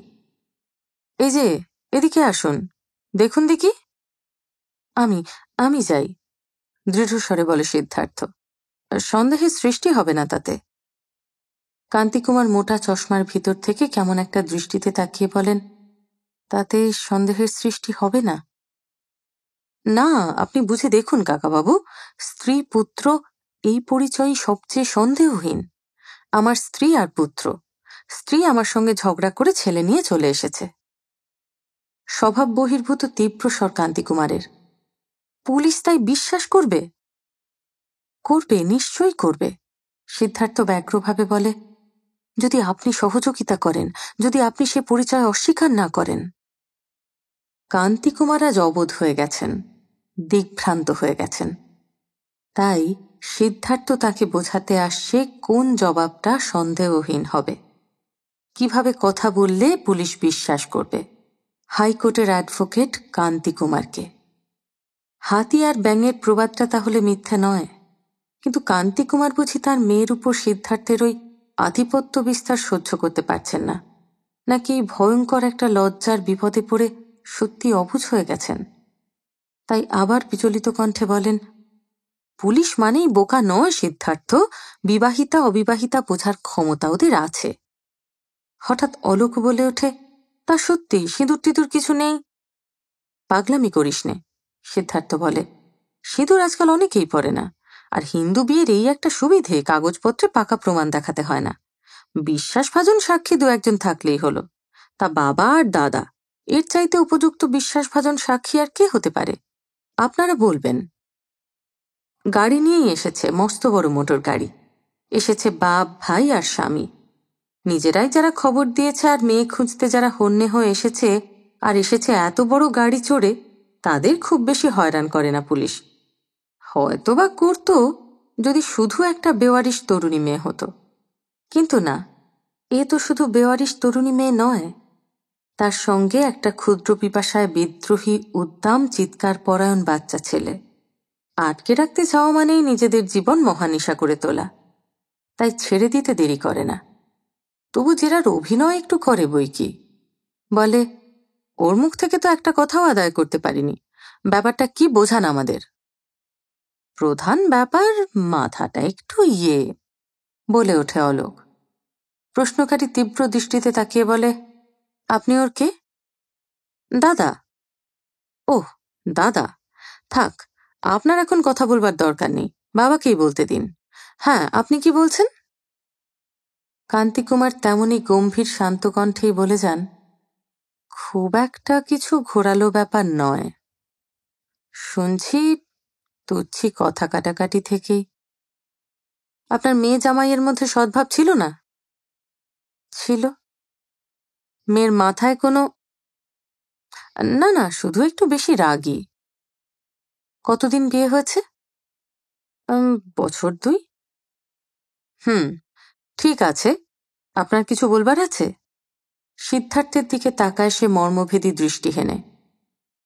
এই যে এদিকে আসুন, দেখুন দেখি। আমি আমি যাই, দৃঢ়স্বরে বলে সিদ্ধার্থ। সন্দেহের সৃষ্টি হবে না তাতে। কান্তিকুমার মোটা চশমার ভিতর থেকে কেমন একটা দৃষ্টিতে তাকিয়ে বলেন, তাতে সন্দেহের সৃষ্টি হবে না? না, আপনি বুঝে দেখুন কাকাবাবু, স্ত্রী পুত্র এই পরিচয়ই সবচেয়ে সন্দেহহীন। আমার স্ত্রী আর পুত্র। স্ত্রী আমার সঙ্গে ঝগড়া করে ছেলে নিয়ে চলে এসেছে। স্বভাব বহির্ভূত তীব্র স্বর কান্তিকুমারের। পুলিশ তাই বিশ্বাস করবে? করবে, নিশ্চয়ই করবে। সিদ্ধার্থ ব্যগ্রভাবে বলে, যদি আপনি সহযোগিতা করেন, যদি আপনি সে পরিচয় অস্বীকার না করেন। কান্তিকুমার আজ অবোধ হয়ে গেছেন, দিগ্ভ্রান্ত হয়ে গেছেন। তাই সিদ্ধার্থ তাকে বোঝাতে আসছে কোন জবাবটা সন্দেহহীন হবে, কিভাবে কথা বললে পুলিশ বিশ্বাস করবে। হাইকোর্টের অ্যাডভোকেট কান্তিকুমারকে। হাতি আর ব্যাঙের প্রবাদটা তাহলে মিথ্যে নয়, কিন্তু কান্তিকুমার বুঝি তার মেয়ের উপর সিদ্ধার্থের ওই আধিপত্য বিস্তার সহ্য করতে পারছেন না, নাকি ভয়ঙ্কর একটা লজ্জার বিপদে পড়ে সত্যি অবুঝ হয়ে গেছেন? তাই আবার বিচলিত কণ্ঠে বলেন, পুলিশ মানেই বোকা নয় সিদ্ধার্থ, বিবাহিতা অবিবাহিতা বোঝার ক্ষমতা ওদের আছে। হঠাৎ অলোক বলে ওঠে, তা সত্যি সিঁদুর টিঁদুর কিছু নেই? পাগলামি করিস নে, সিদ্ধার্থ বলে। সিঁদুর আজকাল অনেকেই পরে না, আর হিন্দু বিয়ের এই একটা সুবিধে, কাগজপত্রে পাকা প্রমাণ দেখাতে হয় না। বিশ্বাসভাজন সাক্ষী দু একজন থাকলেই হলো। তা বাবা আর দাদা, এর চাইতে উপযুক্ত বিশ্বাসভাজন সাক্ষী আর কে হতে পারে? আপনারা বলবেন। গাড়ি নিয়েই এসেছে, মস্ত বড় মোটর গাড়ি। এসেছে বাপ, ভাই আর স্বামী। নিজেরাই যারা খবর দিয়েছে আর মেয়ে খুঁজতে যারা হন্যে হয়ে এসেছে, আর এসেছে এত বড় গাড়ি চড়ে, তাদের খুব বেশি হয়রান করে না পুলিশ। হয়তোবা করত যদি শুধু একটা বেওয়ারিশ তরুণী মেয়ে হতো, কিন্তু না, এ তো শুধু বেওয়ারিশ তরুণী মেয়ে নয়, তার সঙ্গে একটা ক্ষুদ্র পিপাসায় বিদ্রোহী উদ্দাম চিৎকার পরায়ণ বাচ্চা ছেলে। আটকে রাখতে চাওয়া মানেই নিজেদের জীবন মহানিশা করে তোলা। তাই ছেড়ে দিতে দেরি করে না। তবু জেরার অভিনয় একটু করে বই কি। বলে, ওর মুখ থেকে তো একটা কথাও আদায় করতে পারিনি, ব্যাপারটা কি বোঝান আমাদের? প্রধান ব্যাপার মাথাটা একটু বলে ওঠে অলোক। প্রশ্নকারী তীব্র দৃষ্টিতে তাকিয়ে বলে, আপনি ওর কে? দাদা। ওহ, দাদা, থাক, আপনার এখন কথা বলবার দরকার নেই, বাবাকেই বলতে দিন। হ্যাঁ, আপনি কি বলছেন? কান্তিকুমার তেমনি গম্ভীর শান্ত কণ্ঠেই বলে যান, খুব একটা কিছু ঘোরালো ব্যাপার নয়। শুনছি তুচ্ছি কথা কাটাকাটি থেকেই। আপনার মেয়ে জামাইয়ের মধ্যে সদ্ভাব ছিল না? ছিল। মেয়ের মাথায় কোনো? না না, শুধু একটু বেশি রাগী। কতদিন বিয়ে হয়েছে? বছর দুই। ঠিক আছে, আপনার কিছু বলবার আছে? সিদ্ধার্থের দিকে তাকায় সে মর্মভেদী দৃষ্টি হেনে।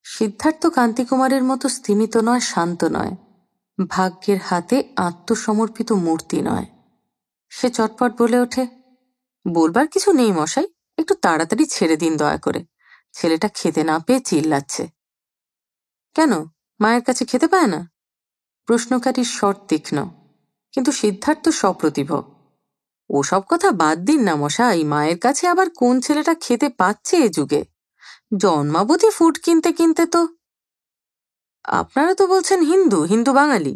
সিদ্ধার্থ কান্তিকুমারের মতো স্থিমিত নয়, শান্ত নয়, ভাগ্যের হাতে আত্মসমর্পিত মূর্তি নয়। সে চটপট বলে ওঠে, বলবার কিছু নেই মশাই, একটু তাড়াতাড়ি ছেড়ে দিন দয়া করে। ছেলেটা খেতে না পেয়ে চিল্লাচ্ছে। কেন, মায়ের কাছে খেতে পায় না? প্রশ্নকারীর স্বর তীক্ষ্ণ, কিন্তু সিদ্ধার্থ সপ্রতিভ। ওসব কথা বাদ দিন না মশাই, মায়ের কাছে আবার কোন ছেলেটা খেতে পাচ্ছে এ যুগে? জন্মাবধি ফুড কিনতে কিনতে তো। আপনারা তো বলছেন হিন্দু, হিন্দু বাঙালি,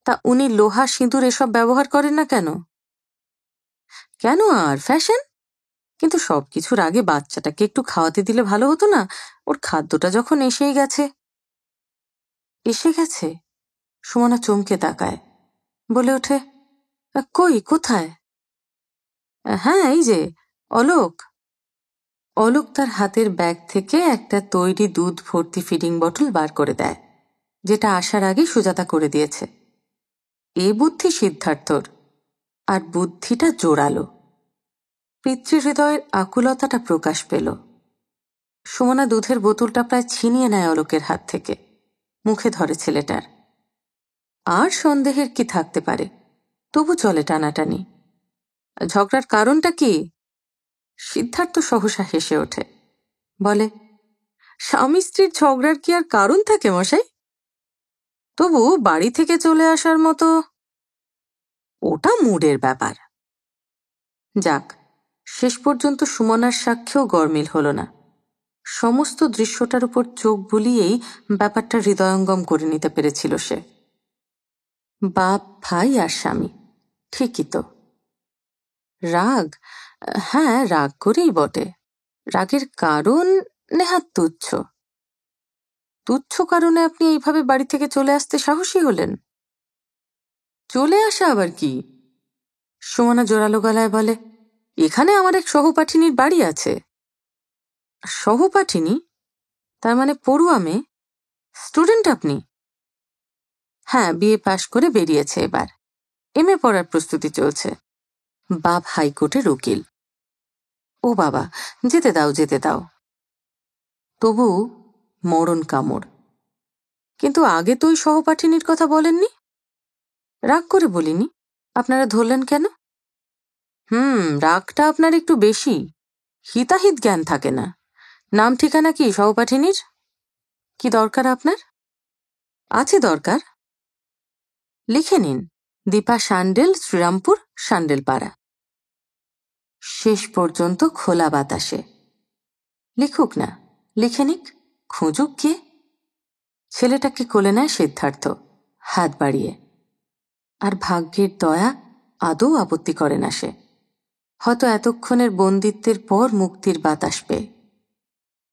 তা উনি লোহা সিঁদুর এসব ব্যবহার করেন না কেন? কেন আর, ফ্যাশন। কিন্তু সবকিছুর আগে বাচ্চাটাকে একটু খাওয়াতে দিলে ভালো হতো না? ওর খাদ্যটা যখন এসেই গেছে। এসে গেছে? সুমনা চমকে তাকায়, বলে ওঠে, কই, কোথায়? হ্যাঁ, এই যে অলোক। অলোক তার হাতের ব্যাগ থেকে একটা তৈরি দুধ ভর্তি ফিডিং বটল বার করে দেয়, যেটা আসার আগে সুজাতা করে দিয়েছে। এ বুদ্ধি সিদ্ধার্থর, আর বুদ্ধিটা জোরালো। পিতৃহৃদয়ের আকুলতাটা প্রকাশ পেল। সুমনা দুধের বোতলটা প্রায় ছিনিয়ে নেয় অলোকের হাত থেকে, মুখে ধরে ছেলেটার। আর সন্দেহের কি থাকতে পারে, তবু চলে টানাটানি। ঝগড়ার কারণটা কি? সিদ্ধার্থ সহসা হেসে ওঠে, বলে, স্বামী স্ত্রীর ঝগড়ার কি আর কারণ থাকে মশাই? তবু বাড়ি থেকে চলে আসার মতো। ওটা মুডের ব্যাপার। যাক, শেষ পর্যন্ত সুমনার সাক্ষ্যেও গরমিল হল না। সমস্ত দৃশ্যটার উপর চোখ বুলিয়েই ব্যাপারটা হৃদয়ঙ্গম করে নিতে পেরেছিল সে। বাপ, ভাই আর স্বামী, ঠিকই তো। রাগ? হ্যাঁ, রাগ করেই বটে। রাগের কারণ নেহাত তুচ্ছ। তুচ্ছ কারণে আপনি এইভাবে বাড়ি থেকে চলে আসতে সাহসী হলেন? চলে আসা আবার কি? সুমনা জোরালো গলায় বলে, এখানে আমার এক সহপাঠিনীর বাড়ি আছে। সহপাঠিনী? তার মানে পড়ুয়া মেয়ে? স্টুডেন্ট আপনি? হ্যাঁ, বিএ পাশ করে বেরিয়েছে এবার। এমএ পড়ার প্রস্তুতি চলছে। বাপ হাইকোর্টের উকিল। ও বাবা, যেতে দাও যেতে দাও। তবু মরণ কামড়। কিন্তু আগে তো ওই সহপাঠিনীর কথা বলেননি। রাগ করে বলিনি, আপনারা ধরলেন কেন? রাগটা আপনার একটু বেশি। হিতাহিত জ্ঞান থাকে না। নাম ঠিকানা কি সহপাঠিনীর? কি দরকার আপনার? আছে দরকার, লিখে নিন। দীপা সান্ডেল, শ্রীরামপুর, সান্ডেলপাড়া। শেষ পর্যন্ত খোলা বাতাসে। লিখুক না, লিখে নিক, খুঁজুক কে। ছেলেটাকে কোলে নেয় সিদ্ধার্থ, হাত বাড়িয়ে। আর ভাগ্যের দয়া, আদৌ আপত্তি করে না সে। হয়তো এতক্ষণের বন্দিত্বের পর মুক্তির বাতাস পেয়ে,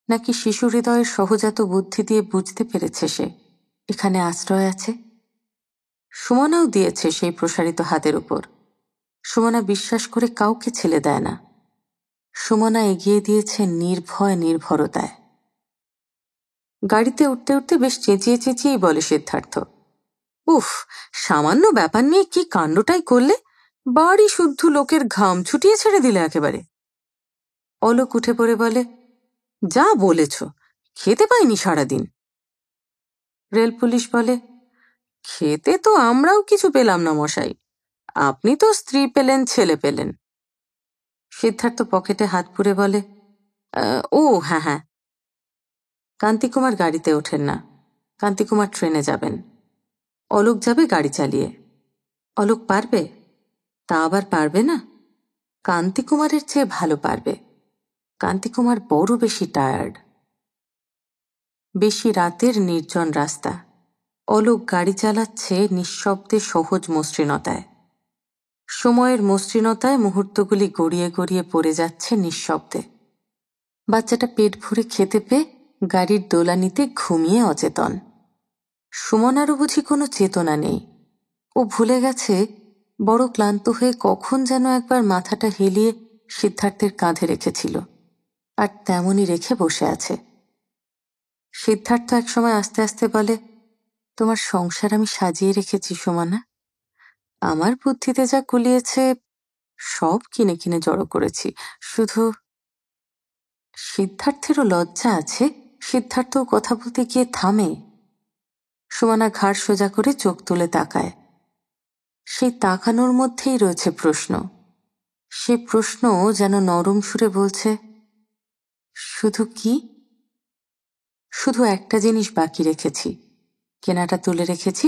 নাকি শিশু হৃদয়ের সহজাত বুদ্ধি দিয়ে বুঝতে পেরেছে সে এখানে আশ্রয় আছে। সুমনাও দিয়েছে সেই প্রসারিত হাতের উপর। সুমনা বিশ্বাস করে কাউকে ছেলে দেয় না। সুমনা এগিয়ে দিয়েছে নির্ভয় নির্ভরতায়। গাড়িতে উঠতে উঠতে বেশ চেঁচিয়ে চেঁচিয়েই বলে সিদ্ধার্থ, উফ, সামান্য ব্যাপার নিয়ে কি কাণ্ডটাই করলে! বাড়ি শুদ্ধ লোকের ঘাম ছুটিয়ে ছেড়ে দিলে একেবারে। অলোক উঠে পড়ে বলে, যা বলেছ, খেতে পাইনি সারাদিন। রেল পুলিশ বলে, খেতে তো আমরাও কিছু পেলাম না মশাই, আপনি তো স্ত্রী পেলেন, ছেলে পেলেন। সিদ্ধার্থ পকেটে হাত পুরে বলে, ও হ্যাঁ হ্যাঁ। কান্তিকুমার গাড়িতে ওঠেন না, কান্তিকুমার ট্রেনে যাবেন। অলোক যাবে গাড়ি চালিয়ে। অলোক পারবে? তা আবার পারবে না? কান্তিকুমারের চেয়ে ভালো পারবে। কান্তিকুমার বড় বেশি টায়ার্ড। বেশি রাতের নির্জন রাস্তা। অলোক গাড়ি চালাচ্ছে নিঃশব্দে, সহজ মসৃণতায়। সময়ের মসৃণতায় মুহূর্তগুলি গড়িয়ে গড়িয়ে পড়ে যাচ্ছে নিঃশব্দে। বাচ্চাটা পেট ভরে খেতে পেয়ে গাড়ির দোলানিতে ঘুমিয়ে অচেতন। সুমনারও বুঝি কোনো চেতনা নেই। ও ভুলে গেছে বড় ক্লান্ত হয়ে কখন যেন একবার মাথাটা হেলিয়ে সিদ্ধার্থের কাঁধে রেখেছিল, আর তেমনই রেখে বসে আছে। সিদ্ধার্থ একসময় আস্তে আস্তে বলে, তোমার সংসার আমি সাজিয়ে রেখেছি সুমনা। আমার বুদ্ধিতে যা কুলিয়েছে সব কিনে কিনে জড়ো করেছি, শুধু। সিদ্ধার্থেরও লজ্জা আছে। সিদ্ধার্থও কথা বলতে গিয়ে থামে। সুমনা ঘাড় সোজা করে চোখ তুলে তাকায়। সেই তাকানোর মধ্যেই রয়েছে প্রশ্ন। সে প্রশ্ন যেন নরম সুরে বলছে, শুধু কি? শুধু একটা জিনিস বাকি রেখেছি, কেনাটা তুলে রেখেছি,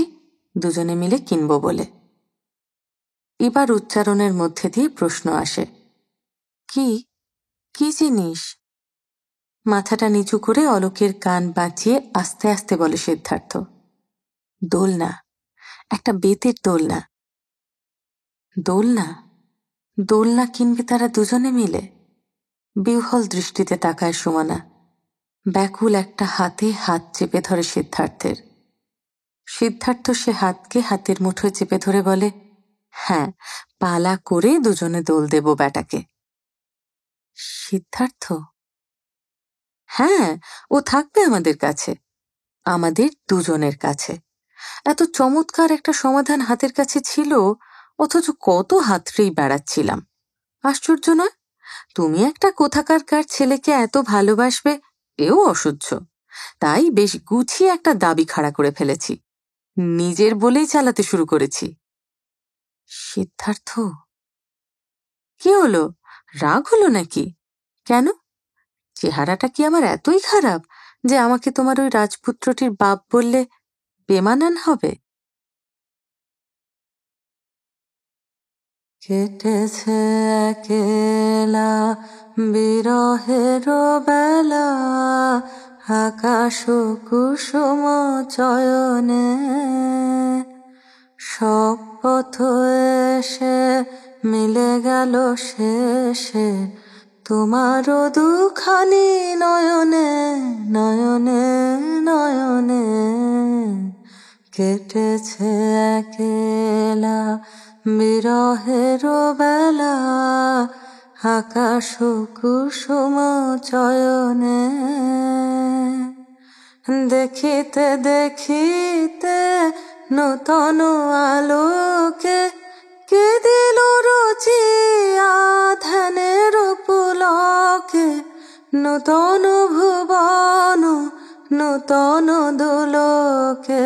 দুজনে মিলে কিনব বলে। এবার উচ্চারণের মধ্যে দিয়ে প্রশ্ন আসে, কি? কি জিনিস? মাথাটা নিচু করে অলোকের কান বাঁচিয়ে আস্তে আস্তে বলে সিদ্ধার্থ, দোলনা, একটা বেতের দোলনা। দোলনা? দোলনা কিনবে তারা দুজনে মিলে? বিহ্বল দৃষ্টিতে তাকায় সুমনা। ব্যাকুল একটা হাতে হাত চেপে ধরে সিদ্ধার্থের। সিদ্ধার্থ সে হাতকে হাতের মুঠোয় চেপে ধরে বলে, হ্যাঁ, পালা করে দুজনে দোল দেব ব্যাটাকে। সিদ্ধার্থ? হ্যাঁ, ও থাকবে আমাদের কাছে, আমাদের দুজনের কাছে। এত চমৎকার একটা সমাধান হাতের কাছে ছিল, অথচ কত হাতড়েই বেড়াচ্ছিলাম। আশ্চর্য নয়? তুমি একটা কোথাকার কার ছেলেকে এত ভালোবাসবে এও অসহ্য। তাই বেশ গুছিয়ে একটা দাবি খাড়া করে ফেলেছি, নিজের বলেই চালাতে শুরু করেছি। সিদ্ধার্থ? কি হলো, রাগ হলো নাকি? কেন? চেহারাটা কি আমার এতই খারাপ যে আমাকে তোমার ওই রাজপুত্রটির বাপ বললে বেমানান হবে? কেটেছে একেলা বিরহের বেলা, আকাশ কুসুম চয়নে, সব পথ এসে মিলে গেল শেষে তোমারও দুখানি নয়নে নয়নে নয়নে। কেটেছে একেলা বিরহের বেলা, আকাশ কুসুম চয়নে, দেখিতে দেখিতে নূতন আলোকে কে দিল রচিয়া ধ্যানের পুলকে, নূতন ভুবন নূতন দুলোকে,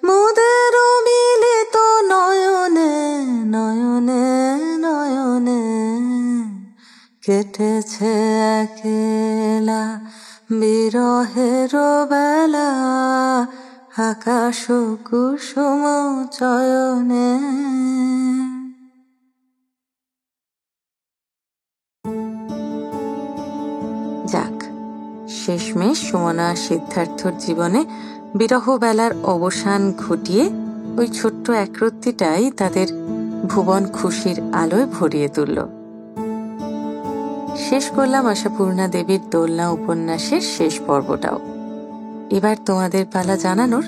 মোদের মিলিত নয়নে নয়নে নয়নে। কেটেছে একেলা বিরহের বেলা, আকাশ কুসুম চয়নে। যাক, শেষমেশ সুমনা সিদ্ধার্থর জীবনে বিরহ বেলার অবসান ঘটিয়ে ওই ছোট্ট একরত্তিটাই তাদের ভুবন খুশির আলোয় ভরিয়ে তুলল। শেষ করলাম আশাপূর্ণা দেবীর দোলনা উপন্যাসের শেষ পর্বটাও। এবার তোমাদের পালা জানানোর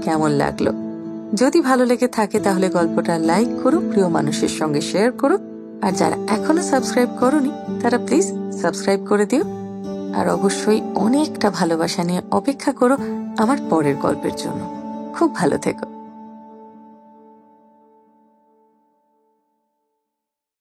কেমন লাগলো। যদি ভালো লেগে থাকে তাহলে গল্পটা লাইক করো, প্রিয় মানুষের সঙ্গে শেয়ার করো, আর যারা এখনো সাবস্ক্রাইব করোনি তারা প্লিজ সাবস্ক্রাইব করে দিও। আর অবশ্যই অনেকটা ভালোবাসা নিয়ে অপেক্ষা করো আমার পরের গল্পের জন্য। খুব ভালো থেকো।